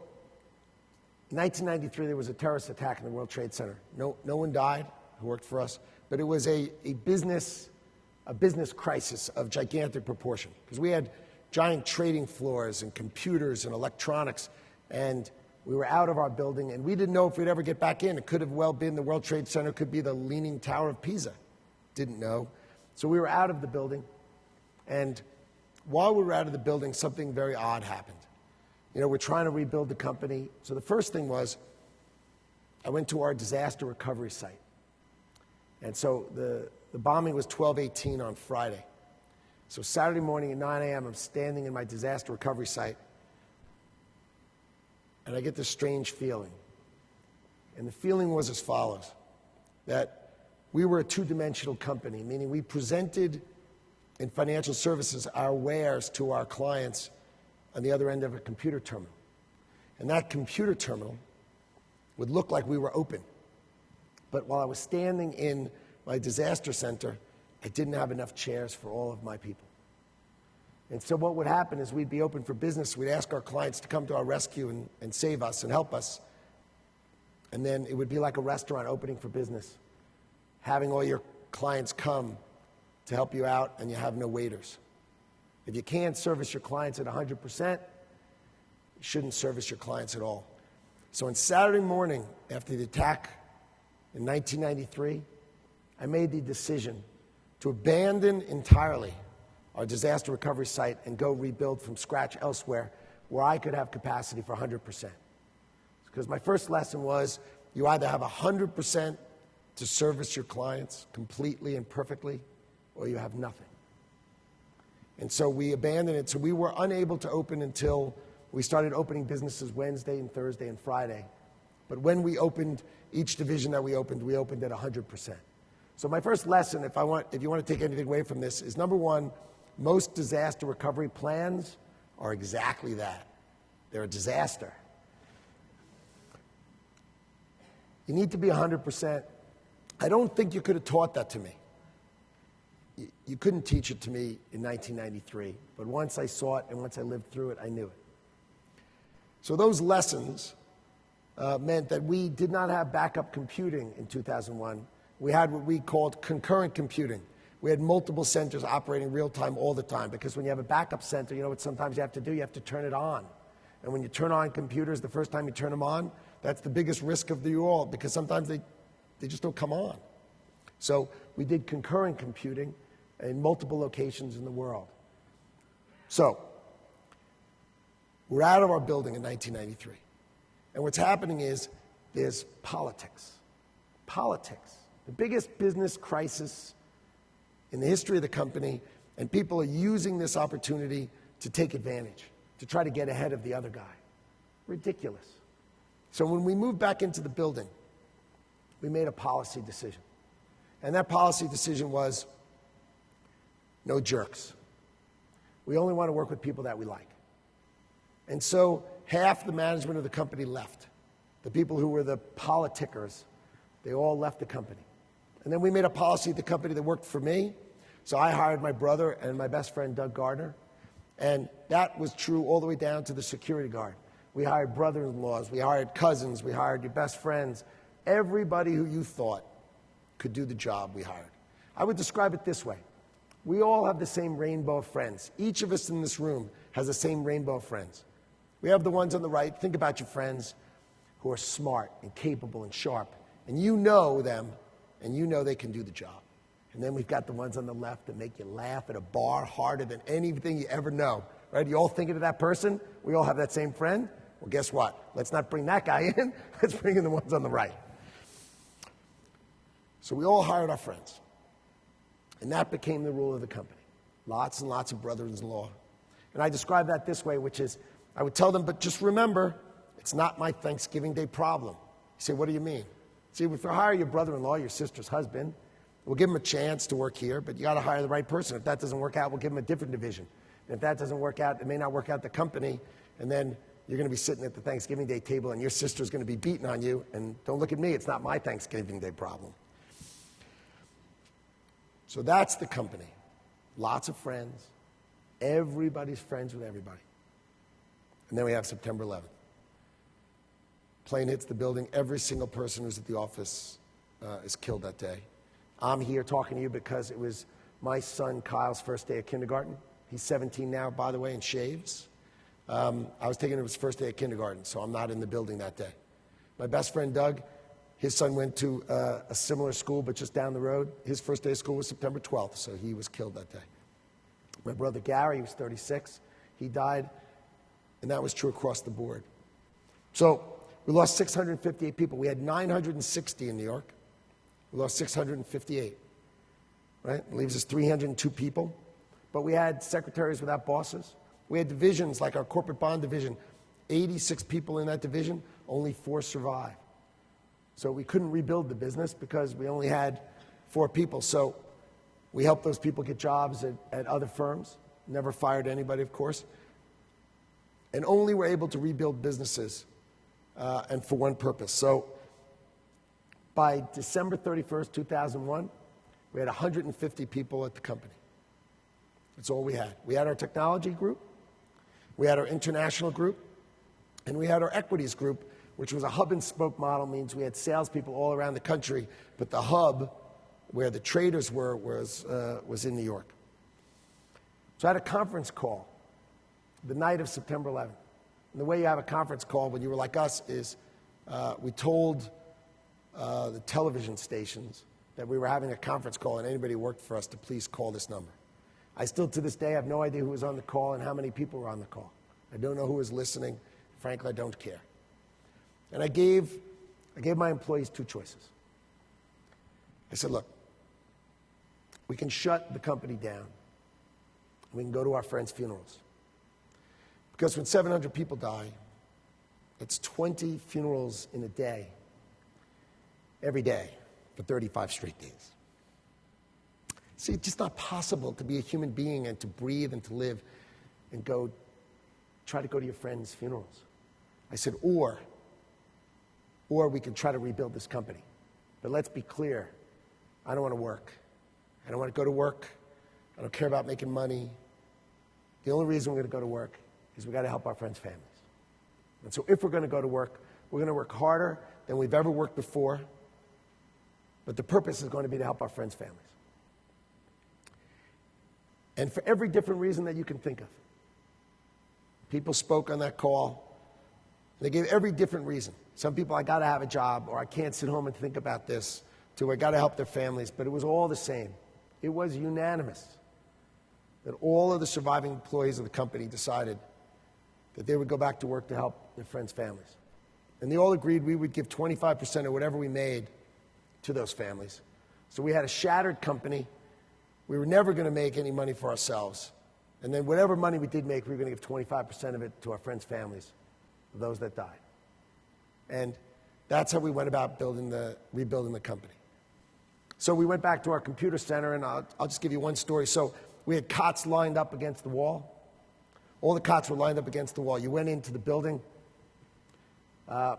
F: in 1993, there was a terrorist attack in the World Trade Center. No one died who worked for us, but it was a business crisis of gigantic proportion, because we had giant trading floors and computers and electronics, and we were out of our building, and we didn't know if we'd ever get back in. It could have well been the World Trade Center, could be the Leaning Tower of Pisa. Didn't know. So we were out of the building, and while we were out of the building, something very odd happened. You know, we're trying to rebuild the company. So the first thing was, I went to our disaster recovery site. And so the bombing was 12/18 on Friday. So Saturday morning at 9 a.m., I'm standing in my disaster recovery site, and I get this strange feeling. And the feeling was as follows, that we were a two-dimensional company, meaning we presented in financial services our wares to our clients on the other end of a computer terminal. And that computer terminal would look like we were open. But while I was standing in my disaster center, I didn't have enough chairs for all of my people. And so what would happen is we'd be open for business. We'd ask our clients to come to our rescue and save us and help us. And then it would be like a restaurant opening for business, having all your clients come to help you out, and you have no waiters. If you can't service your clients at 100%, you shouldn't service your clients at all. So on Saturday morning, after the attack in 1993, I made the decision to abandon entirely our disaster recovery site and go rebuild from scratch elsewhere where I could have capacity for 100%. Because my first lesson was, you either have 100% to service your clients completely and perfectly, or you have nothing. And so we abandoned it. So we were unable to open until we started opening businesses Wednesday and Thursday and Friday. But when we opened each division that we opened at 100%. So my first lesson, if you want to take anything away from this, is number one, most disaster recovery plans are exactly that. They're a disaster. You need to be 100%. I don't think you could have taught that to me. you couldn't teach it to me in 1993, but once I saw it and once I lived through it, I knew it. So those lessons meant that we did not have backup computing in 2001. We had what we called concurrent computing. We had multiple centers operating real time all the time, because when you have a backup center, you know what sometimes you have to do? You have to turn it on. And when you turn on computers, the first time you turn them on, that's the biggest risk of you all, because sometimes they just don't come on. So we did concurrent computing in multiple locations in the world. So we're out of our building in 1993. And what's happening is there's politics. Politics. The biggest business crisis in the history of the company, and people are using this opportunity to take advantage, to try to get ahead of the other guy. Ridiculous. So when we moved back into the building, we made a policy decision. And that policy decision was no jerks. We only want to work with people that we like. And so half the management of the company left. The people who were the politickers, they all left the company. And then we made a policy at the company that worked for me. So I hired my brother and my best friend, Doug Gardner. And that was true all the way down to the security guard. We hired brother-in-laws, we hired cousins, we hired your best friends. Everybody who you thought could do the job, we hired. I would describe it this way. We all have the same rainbow of friends. Each of us in this room has the same rainbow of friends. We have the ones on the right. Think about your friends who are smart and capable and sharp. And you know them, and you know they can do the job. And then we've got the ones on the left that make you laugh at a bar harder than anything you ever know. Right? You all thinking of that person? We all have that same friend? Well, guess what? Let's not bring that guy in. Let's bring in the ones on the right. So we all hired our friends. And that became the rule of the company. Lots and lots of brothers-in-law. And I describe that this way, which is, I would tell them, but just remember, it's not my Thanksgiving Day problem. You say, what do you mean? See, if you hire your brother-in-law, your sister's husband, we'll give him a chance to work here, but you got to hire the right person. If that doesn't work out, we'll give him a different division. And if that doesn't work out, it may not work out the company, and then you're going to be sitting at the Thanksgiving Day table, and your sister's going to be beating on you, and don't look at me, it's not my Thanksgiving Day problem. So that's the company. Lots of friends. Everybody's friends with everybody. And then we have September 11th. Plane hits the building. Every single person who's at the office is killed that day. I'm here talking to you because it was my son Kyle's first day of kindergarten. He's 17 now, by the way, and shaves. I was taking him his first day of kindergarten, so I'm not in the building that day. My best friend Doug, his son went to a similar school, but just down the road. His first day of school was September 12th, so he was killed that day. My brother Gary, he was 36. He died, and that was true across the board. So we lost 658 people. We had 960 in New York. We lost 658, right? It leaves us 302 people. But we had secretaries without bosses. We had divisions like our corporate bond division. 86 people in that division, only 4 survived. So we couldn't rebuild the business because we only had 4 people. So we helped those people get jobs at other firms. Never fired anybody, of course. And only were able to rebuild businesses and for one purpose. So by December 31st, 2001, we had 150 people at the company. That's all we had. We had our technology group, we had our international group, and we had our equities group, which was a hub and spoke model, means we had salespeople all around the country, but the hub where the traders were was in New York. So I had a conference call the night of September 11th. And the way you have a conference call when you were like us is we told the television stations that we were having a conference call and anybody who worked for us to please call this number. I still to this day have no idea who was on the call and how many people were on the call. I don't know who was listening. Frankly, I don't care. And I gave my employees 2 choices. I said, look, we can shut the company down. We can go to our friends' funerals. Because when 700 people die, it's 20 funerals in a day, every day, for 35 straight days. See, it's just not possible to be a human being and to breathe and to live and try to go to your friends' funerals. I said, or we can try to rebuild this company. But let's be clear, I don't want to work. I don't want to go to work. I don't care about making money. The only reason we're going to go to work is we got to help our friends' families. And so if we're going to go to work, we're going to work harder than we've ever worked before, but the purpose is going to be to help our friends' families. And for every different reason that you can think of. People spoke on that call. They gave every different reason. Some people, I got to have a job, or I can't sit home and think about this, to I got to help their families, but it was all the same. It was unanimous that all of the surviving employees of the company decided that they would go back to work to help their friends' families. And they all agreed we would give 25% of whatever we made to those families. So we had a shattered company. We were never going to make any money for ourselves. And then whatever money we did make, we were going to give 25% of it to our friends' families, of those that died. And that's how we went about rebuilding the company. So we went back to our computer center, and I'll just give you one story. So we had cots lined up against the wall. All the cots were lined up against the wall. You went into the building. You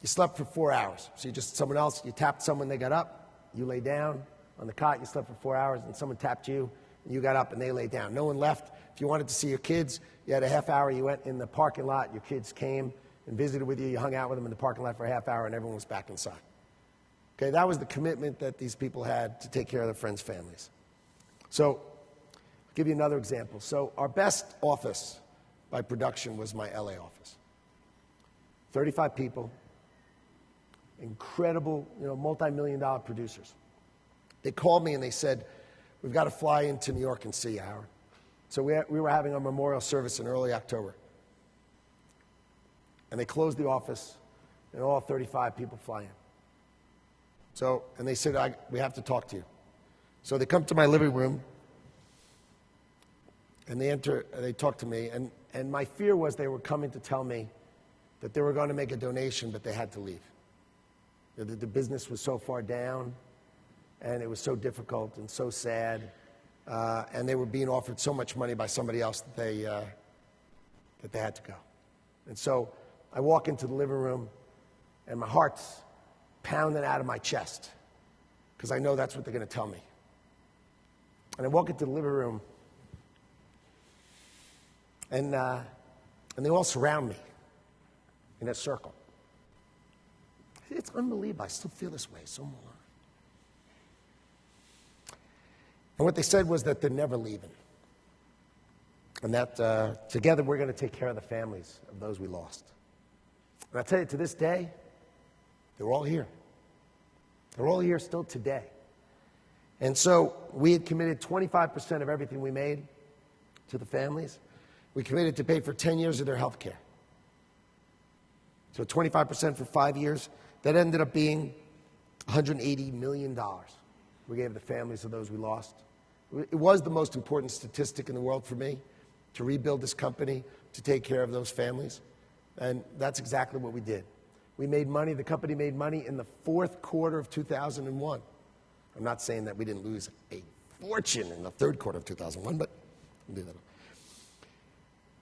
F: slept for 4 hours. So you tapped someone, they got up. You lay down on the cot, you slept for 4 hours, and someone tapped you, and you got up and they lay down. No one left. If you wanted to see your kids, you had a half hour, you went in the parking lot, your kids came and visited with you, you hung out with them in the parking lot for a half hour, and everyone was back inside. Okay, that was the commitment that these people had to take care of their friends' families. So, I'll give you another example. So, our best office by production was my LA office. 35 people, incredible, multi-million-dollar producers. They called me and they said, we've got to fly into New York and see you, Howard. So we were having a memorial service in early October. And they closed the office, and all 35 people fly in. So, and they said, we have to talk to you. So they come to my living room, and they talk to me, and my fear was they were coming to tell me that they were going to make a donation, but they had to leave. The business was so far down, and it was so difficult and so sad, and they were being offered so much money by somebody else that they had to go. And so I walk into the living room, and my heart's pounding out of my chest, because I know that's what they're going to tell me. And I walk into the living room, and they all surround me in a circle. It's unbelievable. I still feel this way so more. And what they said was that they're never leaving. And that together we're going to take care of the families of those we lost. And I tell you, to this day, they're all here. They're all here still today. And so we had committed 25% of everything we made to the families. We committed to pay for 10 years of their health care. So 25% for 5 years. That ended up being $180 million we gave the families of those we lost. It was the most important statistic in the world for me, to rebuild this company, to take care of those families. And that's exactly what we did. We made money, the company made money in the fourth quarter of 2001. I'm not saying that we didn't lose a fortune in the third quarter of 2001, but we'll do that.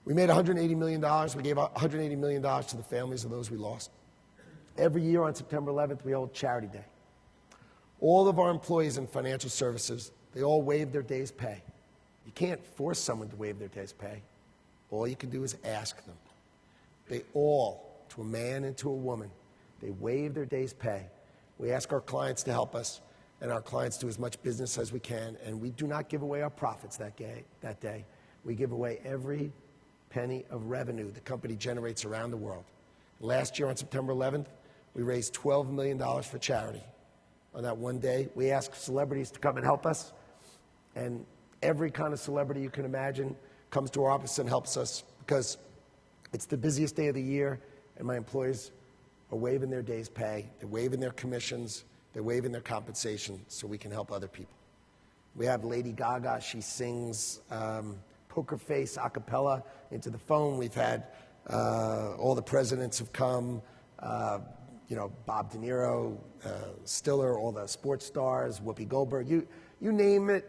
F: We made $180 million. We gave $180 million to the families of those we lost. Every year on September 11th, we hold Charity Day. All of our employees in financial services, they all waive their day's pay. You can't force someone to waive their day's pay. All you can do is ask them. They all, to a man and to a woman, they waive their day's pay. We ask our clients to help us, and our clients do as much business as we can, and we do not give away our profits that day. We give away every penny of revenue the company generates around the world. Last year on September 11th, we raised $12 million for charity. On that one day, we asked celebrities to come and help us, and every kind of celebrity you can imagine comes to our office and helps us, because it's the busiest day of the year, and my employees are waiving their day's pay, they're waiving their commissions, they're waiving their compensation so we can help other people. We have Lady Gaga, she sings Poker Face a cappella into the phone. We've had all the presidents have come, Bob De Niro, Stiller, all the sports stars, Whoopi Goldberg, you name it,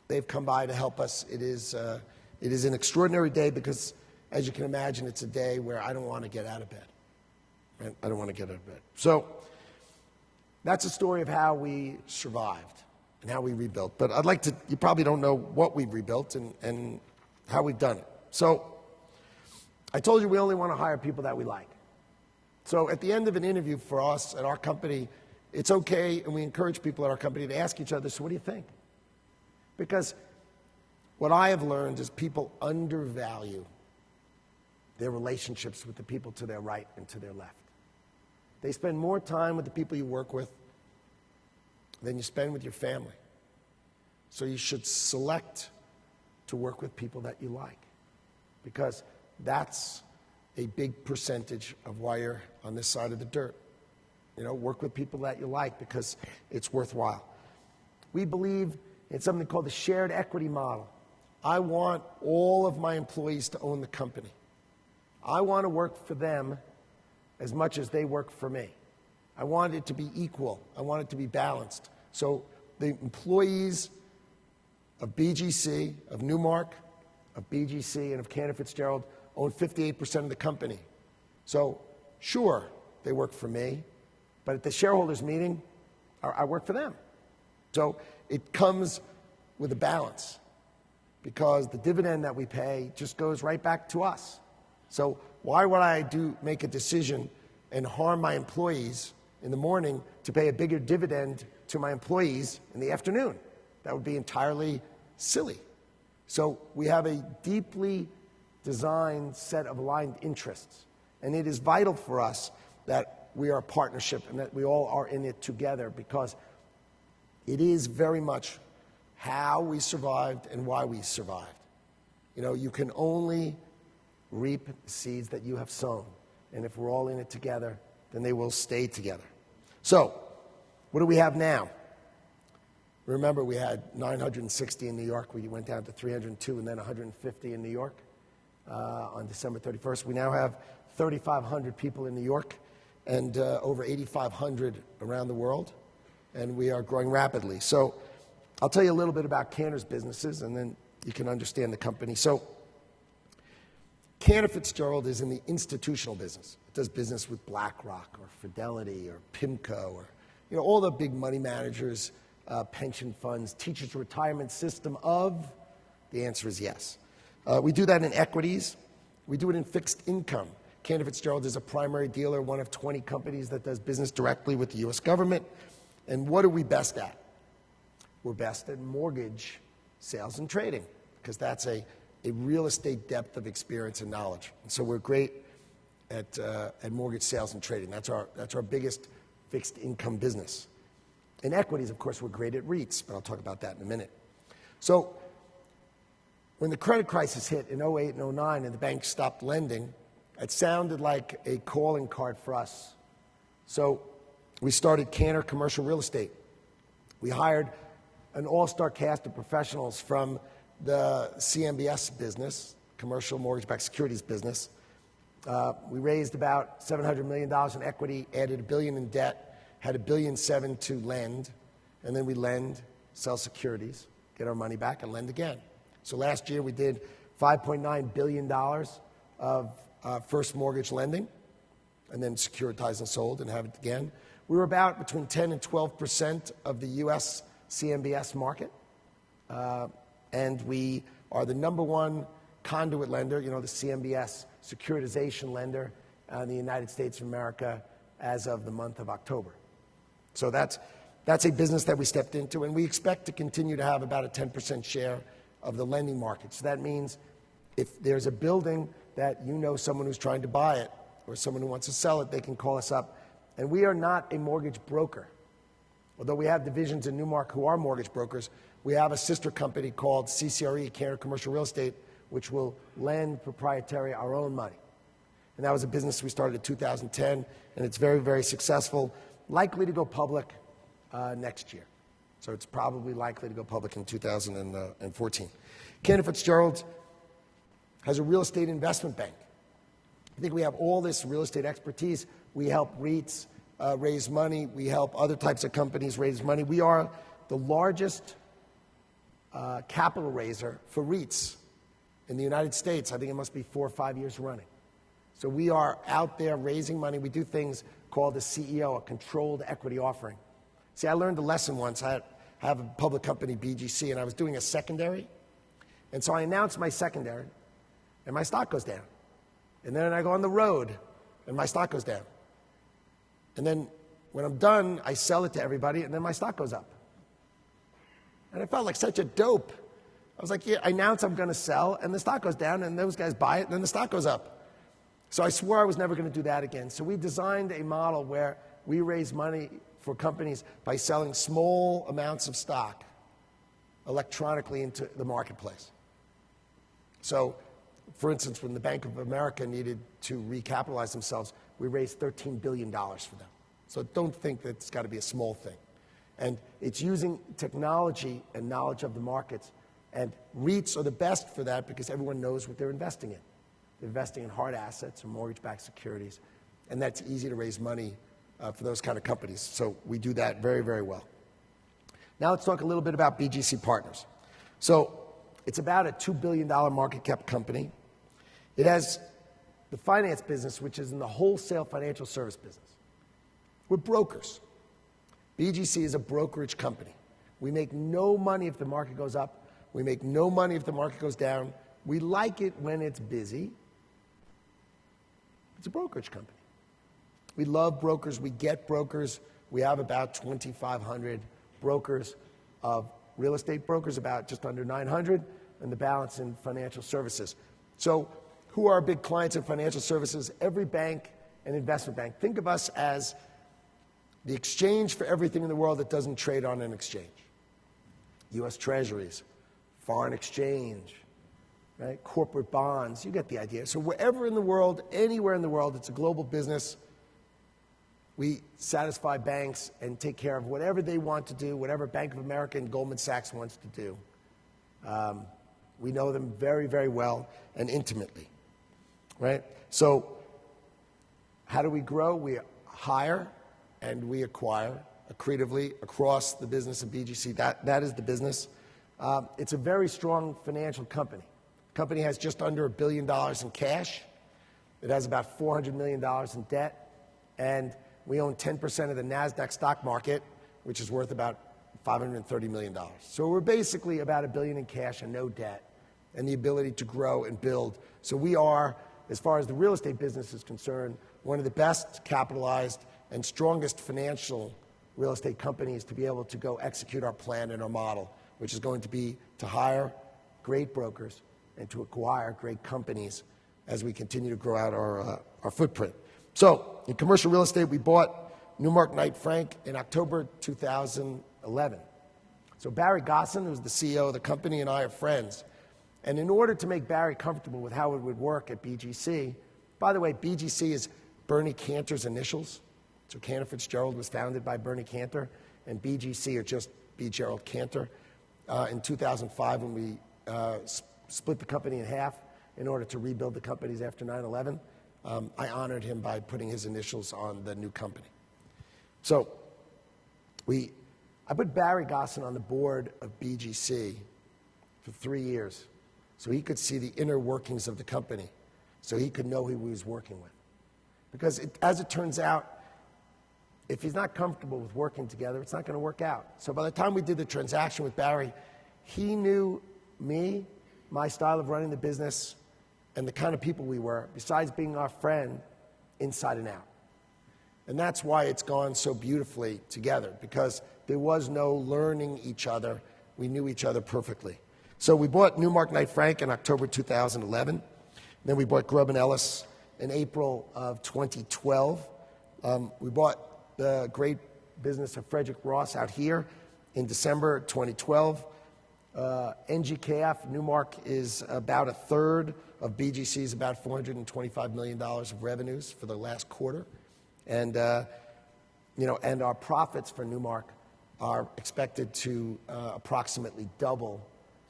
F: they've come by to help us. It is an extraordinary day because, as you can imagine, it's a day where I don't want to get out of bed. Right? I don't want to get out of bed. So that's a story of how we survived. and how we rebuilt. But I'd like to, you probably don't know what we've rebuilt and how we've done it. So I told you we only want to hire people that we like. So at the end of an interview for us at our company, it's okay, and we encourage people at our company to ask each other, so what do you think? Because what I have learned is people undervalue their relationships with the people to their right and to their left. They spend more time with the people you work with than you spend with your family. So you should select to work with people that you like, because that's a big percentage of why you're on this side of the dirt. You know, work with people that you like because it's worthwhile. We believe in something called the shared equity model. I want all of my employees to own the company. I want to work for them as much as they work for me. I want it to be equal. I want it to be balanced. So the employees of BGC, of Newmark, of BGC, and of Cantor Fitzgerald own 58% of the company. So sure, they work for me, but at the shareholders meeting, I work for them. So it comes with a balance, because the dividend that we pay just goes right back to us. So why would I make a decision and harm my employees in the morning to pay a bigger dividend to my employees in the afternoon? That would be entirely silly. So we have a deeply designed set of aligned interests, and it is vital for us that we are a partnership and that we all are in it together, because it is very much how we survived and why we survived. You know, you can only reap the seeds that you have sown, and if we're all in it together, then they will stay together. So, what do we have now? Remember, we had 960 in New York. We went down to 302 and then 150 in New York on December 31st. We now have 3,500 people in New York and over 8,500 around the world, and we are growing rapidly. So I'll tell you a little bit about Cantor's businesses, and then you can understand the company. So Cantor Fitzgerald is in the institutional business. It does business with BlackRock or Fidelity or PIMCO or all the big money managers, pension funds, teachers' retirement system of? The answer is yes. We do that in equities. We do it in fixed income. Cantor Fitzgerald is a primary dealer, one of 20 companies that does business directly with the U.S. government. And what are we best at? We're best at mortgage sales and trading, because that's a real estate depth of experience and knowledge. And so we're great at mortgage sales and trading. That's our biggest fixed income business. In equities, of course, we're great at REITs, but I'll talk about that in a minute. So when the credit crisis hit in 08 and 09 and the banks stopped lending, it sounded like a calling card for us. So we started Cantor Commercial Real Estate. We hired an all-star cast of professionals from the CMBS business, commercial mortgage-backed securities business. We raised about $700 million in equity, added $1 billion in debt, had $1.7 billion to lend, and then we lend, sell securities, get our money back, and lend again. So last year we did $5.9 billion of first mortgage lending, and then securitized and sold and have it again. We were about between 10 and 12% of the U.S. CMBS market, and we are the #1 conduit lender, the CMBS securitization lender in the United States of America as of the month of October. So that's a business that we stepped into, and we expect to continue to have about a 10% share of the lending market. So that means if there's a building that someone who's trying to buy it or someone who wants to sell it, they can call us up. And we are not a mortgage broker. Although we have divisions in Newmark who are mortgage brokers, we have a sister company called CCRE, Cantor Commercial Real Estate, which will lend proprietary our own money. And that was a business we started in 2010, and it's very, very successful, likely to go public next year. So it's probably likely to go public in 2014. Cantor Fitzgerald has a real estate investment bank. I think we have all this real estate expertise. We help REITs raise money. We help other types of companies raise money. We are the largest capital raiser for REITs in the United States. I think it must be 4 or 5 years running. So we are out there raising money. We do things called a CEO, a controlled equity offering. See, I learned a lesson once. I have a public company, BGC, and I was doing a secondary. And so I announced my secondary, and my stock goes down. And then I go on the road, and my stock goes down. And then when I'm done, I sell it to everybody, and then my stock goes up. And I felt like such a dope. I was like, yeah, I announce I'm going to sell, and the stock goes down, and those guys buy it, and then the stock goes up. So I swore I was never going to do that again. So we designed a model where we raise money for companies by selling small amounts of stock electronically into the marketplace. So, for instance, when the Bank of America needed to recapitalize themselves, we raised $13 billion for them. So don't think that it's got to be a small thing. And it's using technology and knowledge of the markets. And REITs are the best for that because everyone knows what they're investing in. They're investing in hard assets or mortgage-backed securities. And that's easy to raise money for those kind of companies. So we do that very, very well. Now let's talk a little bit about BGC Partners. So it's about a $2 billion market cap company. It has the finance business, which is in the wholesale financial service business. We're brokers. BGC is a brokerage company. We make no money if the market goes up. We make no money if the market goes down. We like it when it's busy. It's a brokerage company. We love brokers. We get brokers. We have about 2,500 brokers of real estate brokers, about just under 900, and the balance in financial services. So who are our big clients in financial services? Every bank and investment bank. Think of us as the exchange for everything in the world that doesn't trade on an exchange. U.S. Treasuries, foreign exchange, right? Corporate bonds, you get the idea. So wherever in the world, anywhere in the world, it's a global business. We satisfy banks and take care of whatever they want to do, whatever Bank of America and Goldman Sachs wants to do. We know them very, very well and intimately, right? So how do we grow? We hire and we acquire accretively across the business of BGC. That is the business. It's a very strong financial company. The company has just under $1 billion in cash. It has about $400 million in debt. And we own 10% of the NASDAQ stock market, which is worth about $530 million. So we're basically about $1 billion in cash and no debt, and the ability to grow and build. So we are, as far as the real estate business is concerned, one of the best capitalized and strongest financial real estate companies to be able to go execute our plan and our model, which is going to be to hire great brokers and to acquire great companies as we continue to grow out our footprint. So in commercial real estate, we bought Newmark Knight Frank in October 2011. So Barry Gossin, who's the CEO of the company, and I are friends. And in order to make Barry comfortable with how it would work at BGC, by the way, BGC is Bernie Cantor's initials. So Cantor Fitzgerald was founded by Bernie Cantor, and BGC are just B. Gerald Cantor. In 2005, when we split the company in half in order to rebuild the companies after 9/11, I honored him by putting his initials on the new company. So I put Barry Gossin on the board of BGC for 3 years so he could see the inner workings of the company, so he could know who he was working with. Because as it turns out, if he's not comfortable with working together, it's not going to work out. So by the time we did the transaction with Barry, he knew me, my style of running the business, and the kind of people we were, besides being our friend, inside and out. And that's why it's gone so beautifully together, because there was no learning each other. We knew each other perfectly. So we bought Newmark Knight Frank in October 2011. Then we bought Grubb & Ellis in April of 2012. We bought the great business of Frederick Ross out here in December 2012. NGKF, Newmark, is about a third of BGC's about $425 million of revenues for the last quarter. And, and our profits for Newmark are expected to approximately double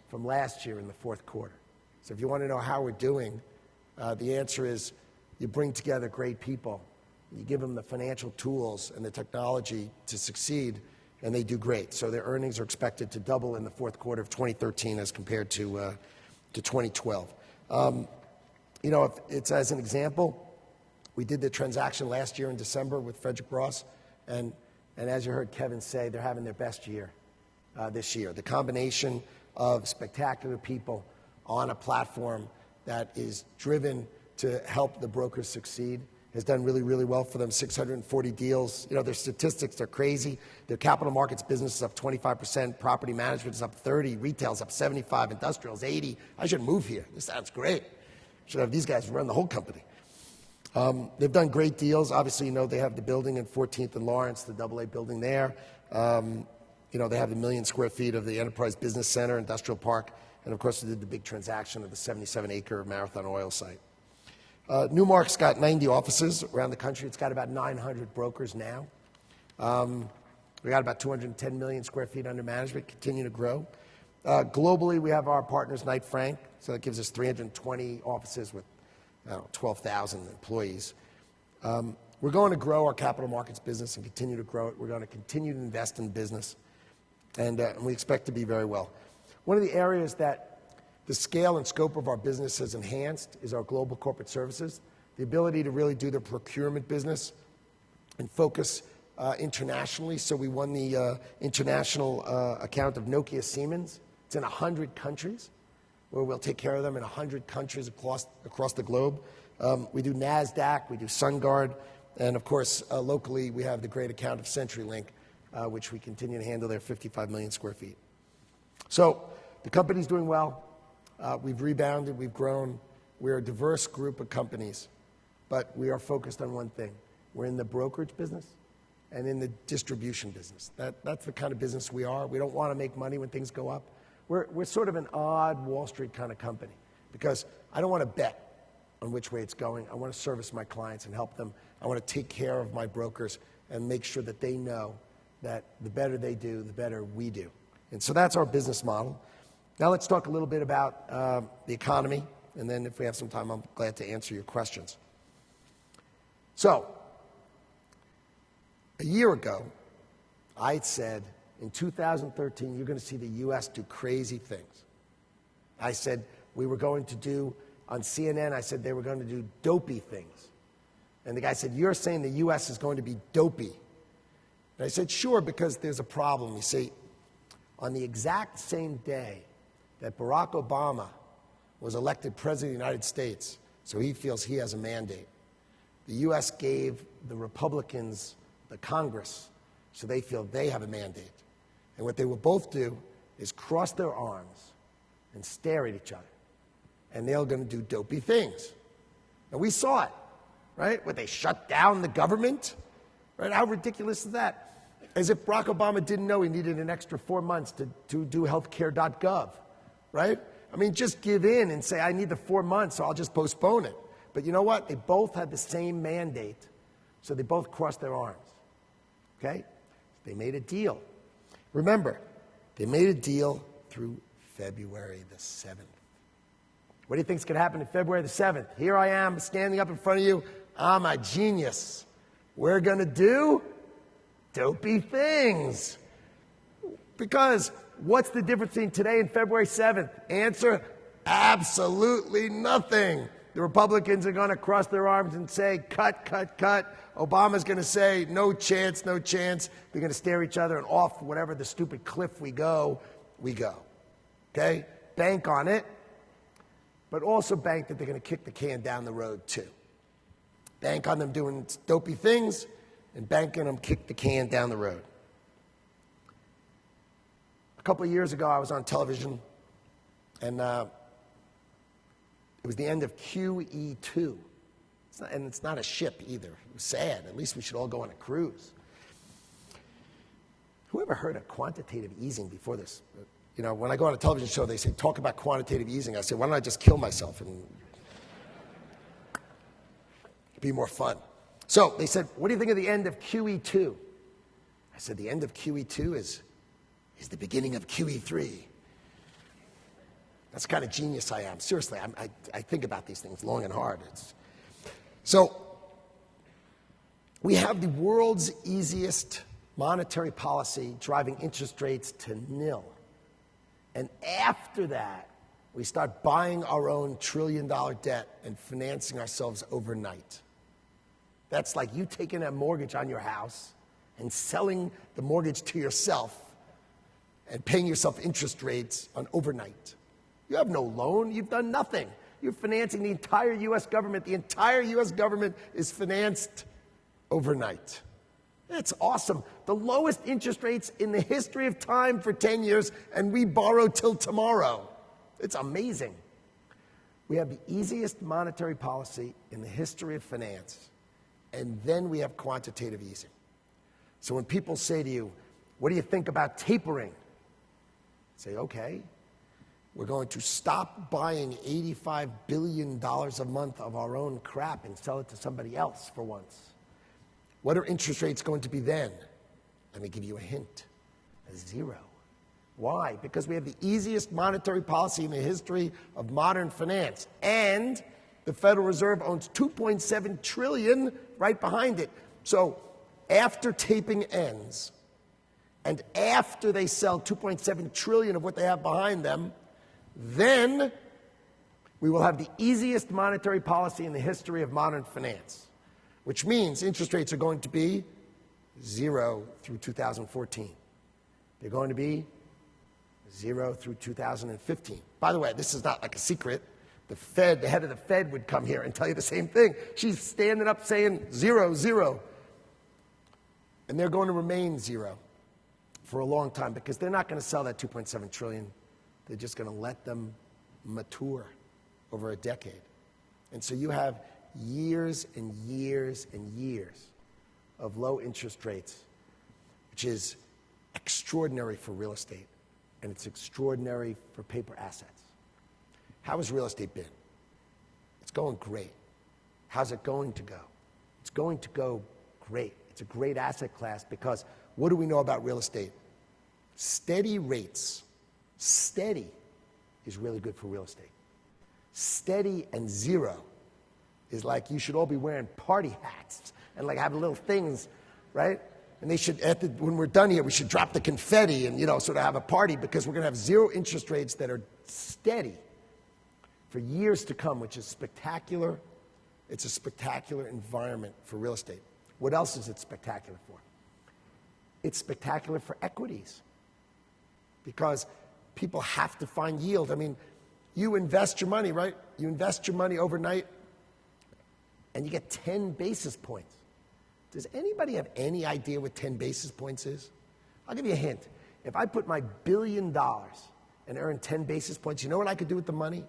F: from last year in the fourth quarter. So if you want to know how we're doing, the answer is you bring together great people. You give them the financial tools and the technology to succeed, and they do great. So their earnings are expected to double in the fourth quarter of 2013 as compared to 2012. If it's as an example, we did the transaction last year in December with Frederick Ross, and as you heard Kevin say, they're having their best year. this year. The combination of spectacular people on a platform that is driven to help the brokers succeed has done really, really well for them. 640 deals. You know, their statistics are crazy. Their capital markets business is up 25%, property management is up 30, retail's up 75, industrial's 80. I should move here. This sounds great. Should have these guys run the whole company. They've done great deals. Obviously, you know, they have the building in 14th and Lawrence, the AA building there. You know, they have the 1 million square feet of the Enterprise Business Center, industrial park, and of course, they did the big transaction of the 77-acre Marathon Oil site. Newmark's got 90 offices around the country. It's got about 900 brokers now. We got about 210 million square feet under management, continue to grow. Globally, we have our partners, Knight Frank, so that gives us 320 offices with 12,000 employees. We're going to grow our capital markets business and continue to grow it. We're going to continue to invest in business, and we expect to be very well. One of the areas that the scale and scope of our business has enhanced is our global corporate services, the ability to really do the procurement business and focus internationally. So we won the international account of Nokia Siemens. It's in 100 countries, where we'll take care of them in 100 countries across the globe. We do NASDAQ, we do SunGard, and of course, locally, we have the great account of CenturyLink, which we continue to handle there, 55 million square feet. So the company's doing well. We've rebounded, we've grown. We're a diverse group of companies, but we are focused on one thing. We're in the brokerage business and in the distribution business. That's the kind of business we are. We don't want to make money when things go up. We're sort of an odd Wall Street kind of company because I don't want to bet on which way it's going. I want to service my clients and help them. I want to take care of my brokers and make sure that they know that the better they do, the better we do. And so that's our business model. Now let's talk a little bit about the economy, and then if we have some time, I'm glad to answer your questions. So, a year ago, I said, in 2013, you're going to see the U.S. do crazy things. I said we were going to do, on CNN, I said they were going to do dopey things. And the guy said, you're saying the U.S. is going to be dopey. And I said, sure, because there's a problem. You see, on the exact same day that Barack Obama was elected President of the United States, so he feels he has a mandate, the U.S. gave the Republicans the Congress, so they feel they have a mandate. And what they will both do is cross their arms and stare at each other. And they're going to do dopey things. And we saw it, right? Where they shut down the government, right? How ridiculous is that? As if Barack Obama didn't know he needed an extra 4 months to do healthcare.gov, right? I mean, just give in and say, I need the 4 months, so I'll just postpone it. But you know what? They both had the same mandate, so they both crossed their arms, okay? They made a deal. Remember, they made a deal through February the 7th. What do you think is going to happen on February the 7th? Here I am standing up in front of you. I'm a genius. We're going to do dopey things. Because what's the difference between today and February 7th? Answer, absolutely nothing. The Republicans are going to cross their arms and say, cut, cut, cut. Obama's going to say, no chance, no chance. They're going to stare at each other, and off whatever the stupid cliff we go, we go. Okay? Bank on it, but also bank that they're going to kick the can down the road, too. Bank on them doing dopey things, and bank on them kick the can down the road. A couple of years ago, I was on television, and it was the end of QE2. And it's not a ship either. It was sad. At least we should all go on a cruise. Who ever heard of quantitative easing before this? You know, when I go on a television show, they say, talk about quantitative easing. I say, why don't I just kill myself and be more fun? So they said, what do you think of the end of QE2? I said, the end of QE2 is the beginning of QE3. That's the kind of genius I am. Seriously, I think about these things long and hard. So we have the world's easiest monetary policy driving interest rates to nil. And after that, we start buying our own trillion-dollar debt and financing ourselves overnight. That's like you taking a mortgage on your house and selling the mortgage to yourself and paying yourself interest rates on overnight. You have no loan. You've done nothing. You're financing the entire U.S. government. The entire U.S. government is financed overnight. It's awesome. The lowest interest rates in the history of time for 10 years, and we borrow till tomorrow. It's amazing. We have the easiest monetary policy in the history of finance, and then we have quantitative easing. So when people say to you, what do you think about tapering? Say, okay, we're going to stop buying $85 billion a month of our own crap and sell it to somebody else for once. What are interest rates going to be then? Let me give you a hint. 0. Why? Because we have the easiest monetary policy in the history of modern finance. And the Federal Reserve owns $2.7 trillion right behind it. So after tapering ends, and after they sell $2.7 trillion of what they have behind them, then we will have the easiest monetary policy in the history of modern finance, which means interest rates are going to be 0 through 2014. They're going to be 0 through 2015. By the way, this is not like a secret. The head of the Fed would come here and tell you the same thing. She's standing up saying 0, 0. And they're going to remain 0 for a long time because they're not going to sell that $2.7 trillion. They're just going to let them mature over a decade. And so you have years and years and years of low interest rates, which is extraordinary for real estate, and it's extraordinary for paper assets. How has real estate been? It's going great. How's it going to go? It's going to go great. It's a great asset class because what do we know about real estate? Steady rates. Steady is really good for real estate. Steady and 0 is like you should all be wearing party hats and like have little things, right? And they should, when we're done here, we should drop the confetti and, sort of have a party because we're going to have 0 interest rates that are steady for years to come, which is spectacular. It's a spectacular environment for real estate. What else is it spectacular for? It's spectacular for equities because people have to find yield. I mean, you invest your money, right? You invest your money overnight and you get 10 basis points. Does anybody have any idea what 10 basis points is? I'll give you a hint. If I put my $1 billion and earn 10 basis points, you know what I could do with the money?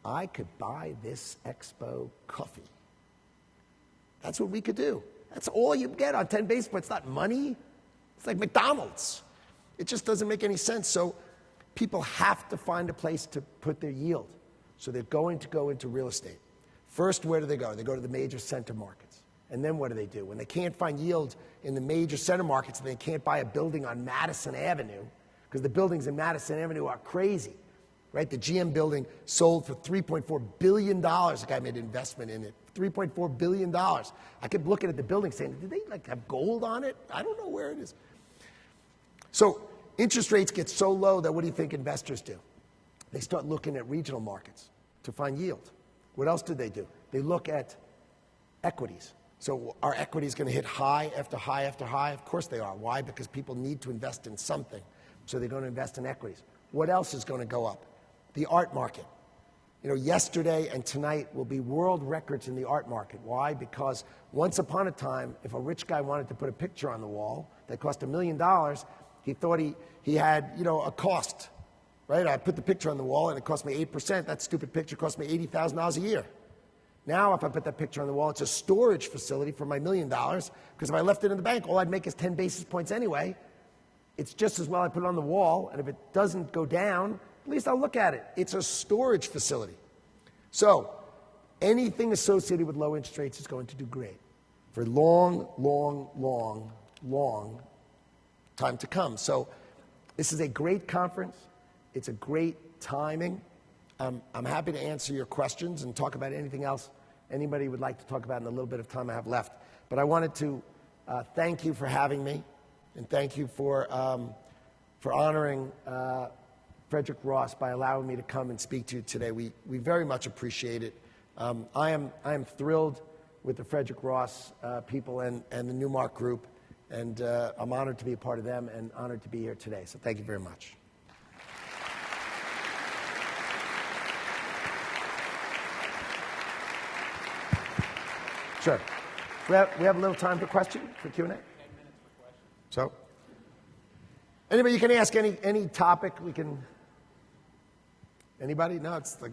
F: I could buy this Expo coffee. That's what we could do. That's all you get on 10 basis points. It's not money. It's like McDonald's. It just doesn't make any sense. So people have to find a place to put their yield. So they're going to go into real estate. First, where do they go? They go to the major center markets. And then what do? When they can't find yield in the major center markets and they can't buy a building on Madison Avenue, because the buildings in Madison Avenue are crazy, right? The GM building sold for $3.4 billion. A guy made an investment in it. $3.4 billion. I kept looking at the building saying, did they have gold on it? I don't know where it is. So interest rates get so low that what do you think investors do? They start looking at regional markets to find yield. What else do? They look at equities. So are equities going to hit high after high after high? Of course they are. Why? Because people need to invest in something. So they're going to invest in equities. What else is going to go up? The art market. Yesterday and tonight will be world records in the art market. Why? Because once upon a time, if a rich guy wanted to put a picture on the wall that cost $1 million, he thought he had, a cost, right? I put the picture on the wall and it cost me 8%. That stupid picture cost me $80,000 a year. Now, if I put that picture on the wall, it's a storage facility for my $1 million, because if I left it in the bank, all I'd make is 10 basis points anyway. It's just as well I put it on the wall, and if it doesn't go down, at least I'll look at it. It's a storage facility. So anything associated with low interest rates is going to do great for long, long, long, long time to come. So this is a great conference. It's a great timing. I'm happy to answer your questions and talk about anything else anybody would like to talk about in the little bit of time I have left. But I wanted to thank you for having me, and thank you for honoring Frederick Ross by allowing me to come and speak to you today. We very much appreciate it. I am thrilled with the Frederick Ross people and the Newmark Group, And I'm honored to be a part of them and honored to be here today. So thank you very much. Sure. We have a little time for question, for Q&A? 10 minutes for questions. So, anybody, you can ask any topic. We can, anybody? No, it's like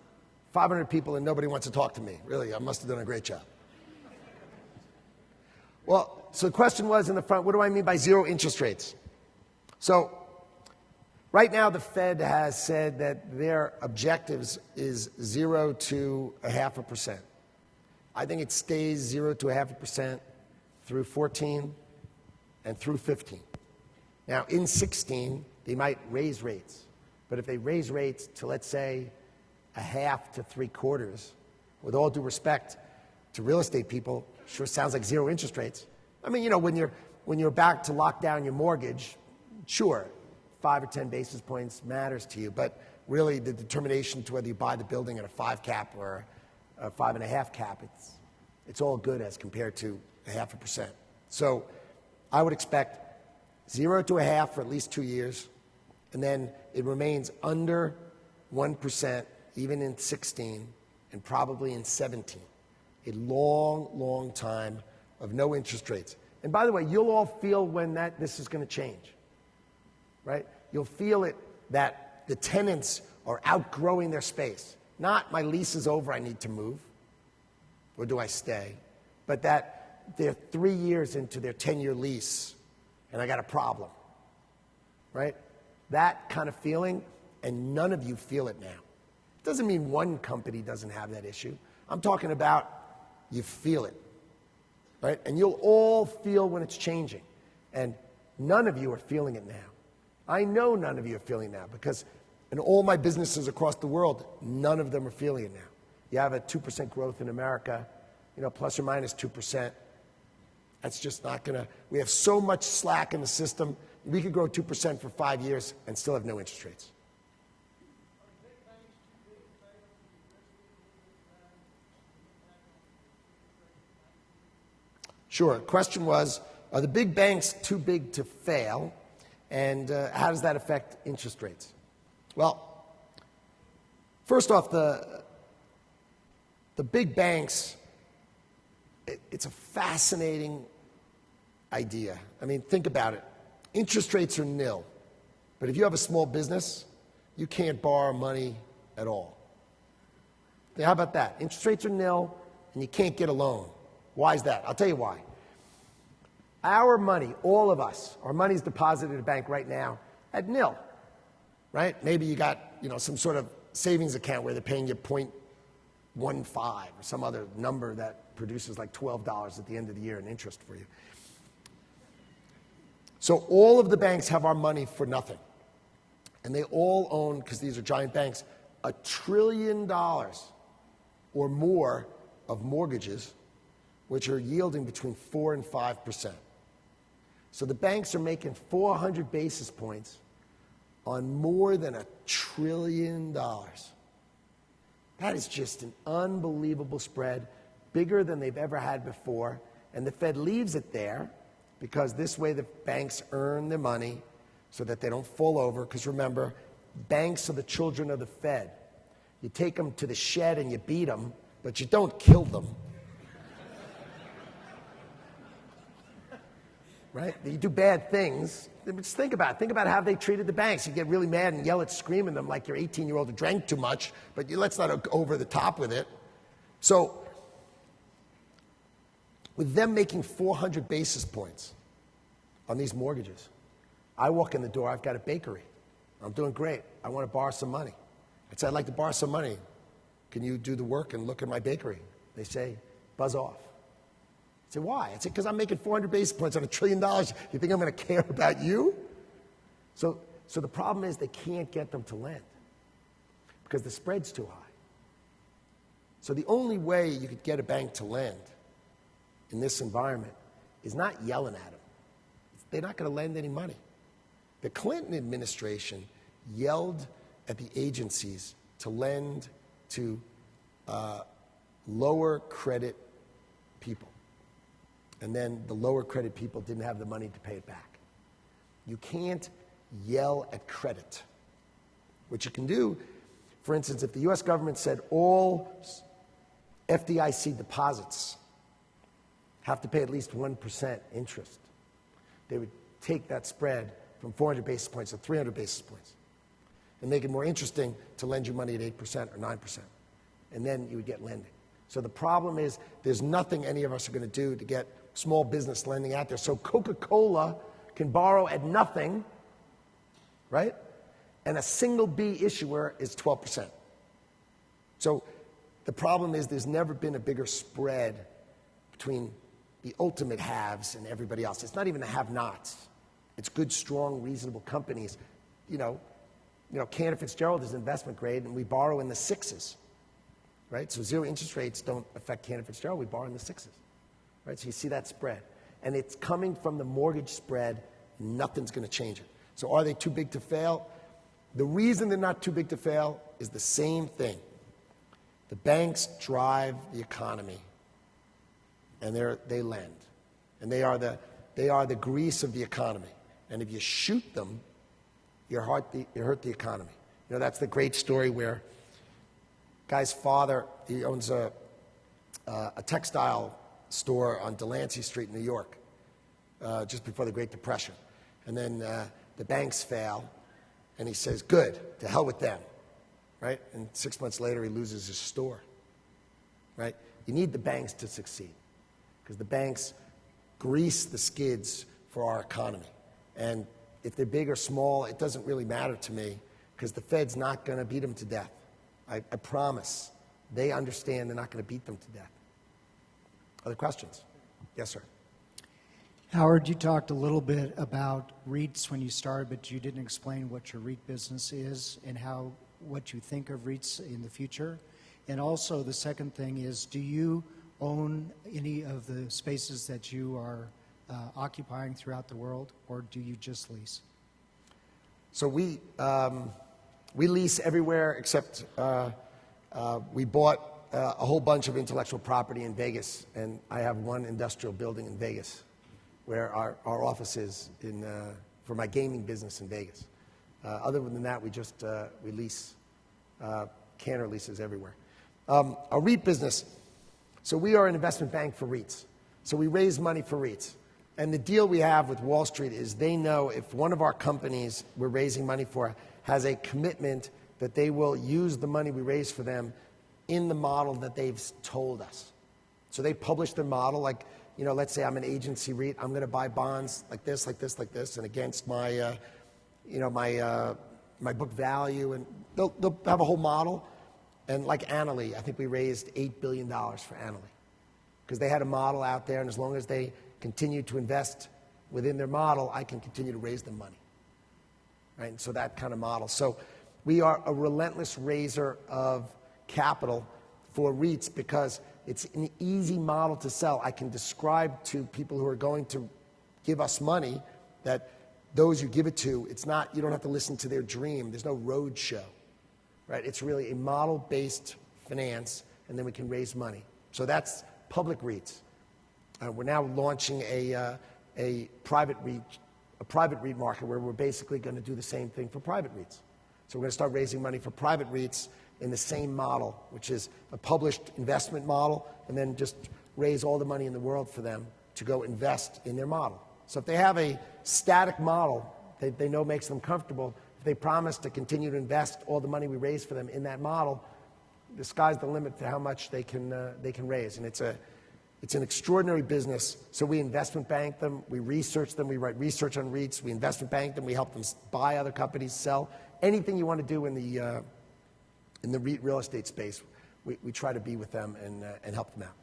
F: 500 people and nobody wants to talk to me. Really, I must have done a great job. Well, so the question was in the front, what do I mean by zero interest rates? So, right now the Fed has said that their objectives is 0 to 0.5%. I think it stays 0 to 0.5% through 14 and through 15. Now, in 16, they might raise rates. But if they raise rates to, let's say, 0.5 to 3/4, with all due respect to real estate people, sure sounds like zero interest rates. I mean, you know, when you're about to lock down your mortgage, sure, 5 or 10 basis points matters to you. But really, the determination to whether you buy the building at a 5 cap or a 5.5 cap, it's all good as compared to 0.5%. So I would expect 0 to 0.5 for at least 2 years, and then it remains under 1% even in 16 and probably in 17. A long, long time of no interest rates. And by the way, you'll all feel when this is going to change, right? You'll feel it that the tenants are outgrowing their space. Not my lease is over, I need to move, or do I stay? But that they're 3 years into their 10-year lease, and I got a problem, right? That kind of feeling, and none of you feel it now. It doesn't mean one company doesn't have that issue. I'm talking about you feel it, right? And you'll all feel when it's changing, and none of you are feeling it now. I know none of you are feeling it now because in all my businesses across the world, none of them are feeling it now. You have a 2% growth in America, you know, plus or minus 2%. That's just not going to, we have so much slack in the system. We could grow 2% for 5 years and still have no interest rates. Sure. Question was, are the big banks too big to fail? And how does that affect interest rates? Well, first off, the big banks, it's a fascinating idea. I mean, think about it. Interest rates are nil. But if you have a small business, you can't borrow money at all. How about that? Interest rates are nil, and you can't get a loan. Why is that? I'll tell you why. Our money, all of us, our money is deposited at a bank right now at nil, right? Maybe you got, you know, some sort of savings account where they're paying you 0.15 or some other number that produces like $12 at the end of the year in interest for you. So all of the banks have our money for nothing. And they all own, because these are giant banks, $1 trillion or more of mortgages, which are yielding between 4 and 5%. So the banks are making 400 basis points on more than $1 trillion. That is just an unbelievable spread, bigger than they've ever had before. And the Fed leaves it there because this way the banks earn their money so that they don't fall over. Because remember, banks are the children of the Fed. You take them to the shed and you beat them, but you don't kill them. Right? You do bad things. Just think about it. Think about how they treated the banks. You get really mad and yell at screaming them like your 18-year-old who drank too much, but let's not go over the top with it. So with them making 400 basis points on these mortgages, I walk in the door, I've got a bakery. I'm doing great. I want to borrow some money. I say, I'd like to borrow some money. Can you do the work and look at my bakery? They say, buzz off. I say, why? I say, because I'm making 400 basis points on $1 trillion. You think I'm going to care about you? So the problem is they can't get them to lend because the spread's too high. So the only way you could get a bank to lend in this environment is not yelling at them. They're not going to lend any money. The Clinton administration yelled at the agencies to lend to lower credit people. and then the lower credit people didn't have the money to pay it back. You can't yell at credit. What you can do, for instance, if the US government said all FDIC deposits have to pay at least 1% interest, they would take that spread from 400 basis points to 300 basis points and make it more interesting to lend you money at 8% or 9%. And then you would get lending. So the problem is there's nothing any of us are going to do to get small business lending out there. So Coca-Cola can borrow at nothing, right? And a single B issuer is 12%. So the problem is there's never been a bigger spread between the ultimate haves and everybody else. It's not even the have-nots. It's good, strong, reasonable companies. You know, Cantor Fitzgerald is investment grade, and we borrow in the sixes, right? So zero interest rates don't affect Cantor Fitzgerald. We borrow in the sixes, right? So you see that spread. And it's coming from the mortgage spread. Nothing's going to change it. So are they too big to fail? The reason they're not too big to fail is the same thing. The banks drive the economy, and they lend. And they are the grease of the economy. And if you shoot them, you hurt the economy. You know, that's the great story where guy's father, he owns a textile store on Delancey Street in New York, just before the Great Depression. And then the banks fail, and he says, good, to hell with them, right? And 6 months later, he loses his store, right? You need the banks to succeed, because the banks grease the skids for our economy. And if they're big or small, it doesn't really matter to me, because the Fed's not going to beat them to death. I promise. They understand they're not going to beat them to death. Other questions? Yes, sir.
I: Howard, you talked a little bit about REITs when you started, but you didn't explain what your REIT business is and what you think of REITs in the future. And also, the second thing is, do you own any of the spaces that you are occupying throughout the world, or do you just lease?
F: So we lease everywhere except we bought a whole bunch of intellectual property in Vegas, and I have one industrial building in Vegas where our office is for my gaming business in Vegas. Other than that, we lease. Cantor leases everywhere. Our REIT business, so we are an investment bank for REITs. So we raise money for REITs. And the deal we have with Wall Street is they know if one of our companies we're raising money for has a commitment that they will use the money we raise for them in the model that they've told us. So they publish their model, like, you know, let's say I'm an agency REIT, I'm going to buy bonds like this, like this, like this, and against my, my book value, and they'll have a whole model. And like Annaly, I think we raised $8 billion for Annaly because they had a model out there, and as long as they continue to invest within their model, I can continue to raise them money, right? And so that kind of model. So we are a relentless raiser of capital for REITs because it's an easy model to sell. I can describe to people who are going to give us money that those you give it to, it's not, you don't have to listen to their dream. There's no road show, right? It's really a model-based finance, and then we can raise money. So that's public REITs. We're now launching a private REIT market where we're basically going to do the same thing for private REITs. So we're going to start raising money for private REITs in the same model, which is a published investment model, and then just raise all the money in the world for them to go invest in their model. So if they have a static model they know makes them comfortable, if they promise to continue to invest all the money we raise for them in that model, the sky's the limit to how much they can raise. And it's an extraordinary business. So we investment bank them, we research them, we write research on REITs, we investment bank them, we help them buy other companies, sell. Anything you want to do in the REIT real estate space, we try to be with them and help them out.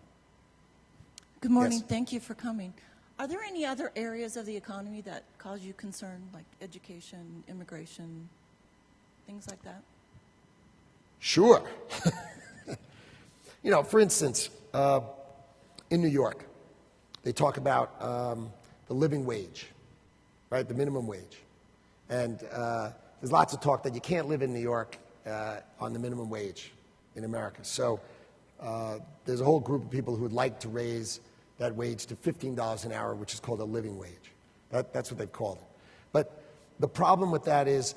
J: Good morning.
F: Yes.
J: Thank you for coming. Are there any other areas of the economy that cause you concern, like education, immigration, things like that?
F: Sure. You know, for instance, in New York, they talk about the living wage, right, the minimum wage. And there's lots of talk that you can't live in New York on the minimum wage in America. So there's a whole group of people who would like to raise that wage to $15 an hour, which is called a living wage. That's what they've called it. But the problem with that is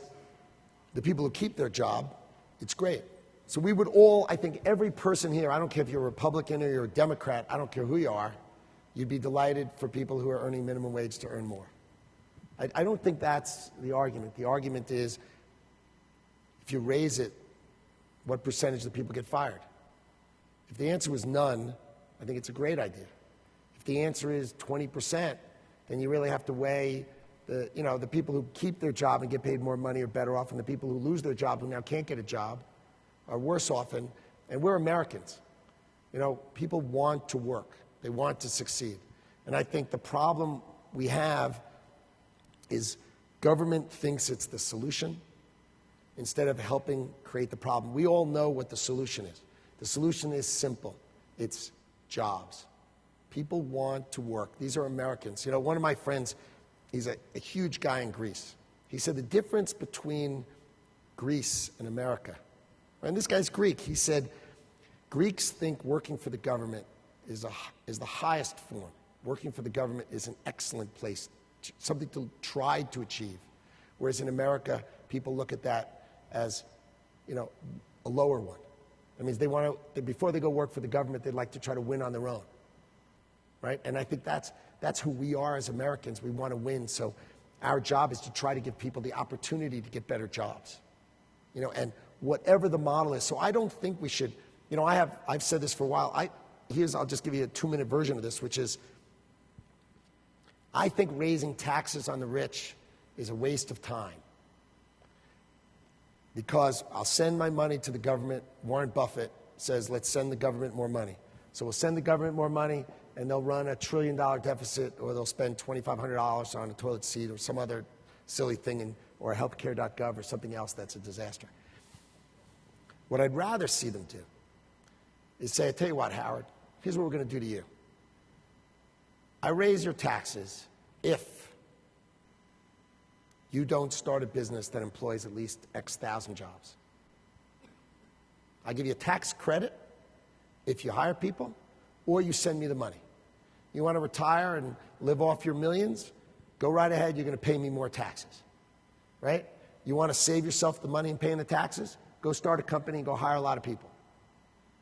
F: the people who keep their job, it's great. So we would all, I think every person here, I don't care if you're a Republican or you're a Democrat, I don't care who you are, you'd be delighted for people who are earning minimum wage to earn more. I don't think that's the argument. The argument is if you raise it, what percentage of the people get fired? If the answer was none, I think it's a great idea. If the answer is 20%, then you really have to weigh the people who keep their job and get paid more money are better off, and the people who lose their job who now can't get a job are worse off. And we're Americans. People want to work. They want to succeed. And I think the problem we have is government thinks it's the solution instead of helping create the problem. We all know what the solution is. The solution is simple. It's jobs. People want to work. These are Americans. One of my friends, he's a huge guy in Greece. He said the difference between Greece and America, and this guy's Greek, he said Greeks think working for the government is the highest form. Working for the government is an excellent place, something to try to achieve. Whereas in America, people look at that as, a lower one. That means before they go work for the government, they'd like to try to win on their own, right? And I think that's who we are as Americans. We want to win, so our job is to try to give people the opportunity to get better jobs, and whatever the model is. So I don't think we should, I've said this for a while. I'll just give you a 2-minute version of this, which is, I think raising taxes on the rich is a waste of time. Because I'll send my money to the government. Warren Buffett says, let's send the government more money. So we'll send the government more money, and they'll run $1 trillion deficit, or they'll spend $2,500 on a toilet seat or some other silly thing, or healthcare.gov or something else that's a disaster. What I'd rather see them do is say, I tell you what, Howard, here's what we're going to do to you. I raise your taxes if you don't start a business that employs at least X thousand jobs. I give you a tax credit if you hire people, or you send me the money. You want to retire and live off your millions? Go right ahead, you're going to pay me more taxes, right? You want to save yourself the money and paying the taxes? Go start a company and go hire a lot of people,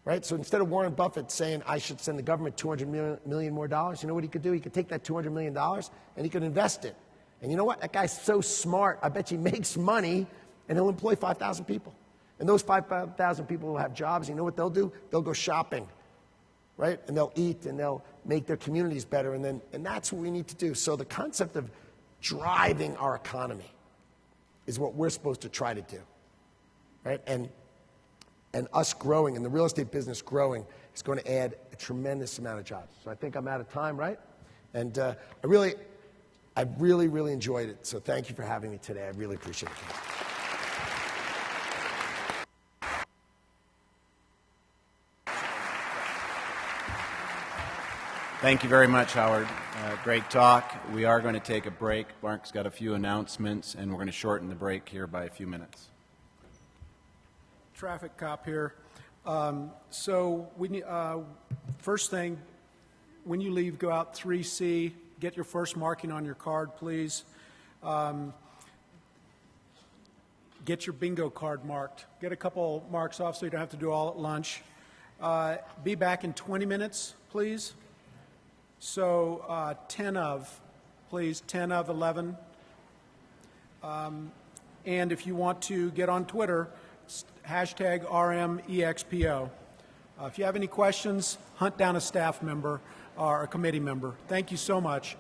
F: right? So instead of Warren Buffett saying, I should send the government $200 million more dollars, you know what he could do? He could take that $200 million and he could invest it. And you know what? That guy's so smart, I bet you he makes money, and he'll employ 5,000 people. And those 5,000 people will have jobs. You know what they'll do? They'll go shopping, right? And they'll eat, and they'll make their communities better. And that's what we need to do. So the concept of driving our economy is what we're supposed to try to do, right? And us growing, and the real estate business growing, is going to add a tremendous amount of jobs. So I think I'm out of time, right? And I've really, really enjoyed it. So thank you for having me today. I really appreciate it.
B: Thank you very much, Howard. Great talk. We are going to take a break. Mark's got a few announcements, and we're going to shorten the break here by a few minutes.
A: Traffic cop here. First thing, when you leave, go out 3C. Get your first marking on your card, please. Get your bingo card marked. Get a couple marks off so you don't have to do all at lunch. Be back in 20 minutes, please. So 10 of, please, 10 of 11. And if you want to get on Twitter, hashtag RMEXPO. If you have any questions, hunt down a staff member or a committee member. Thank you so much.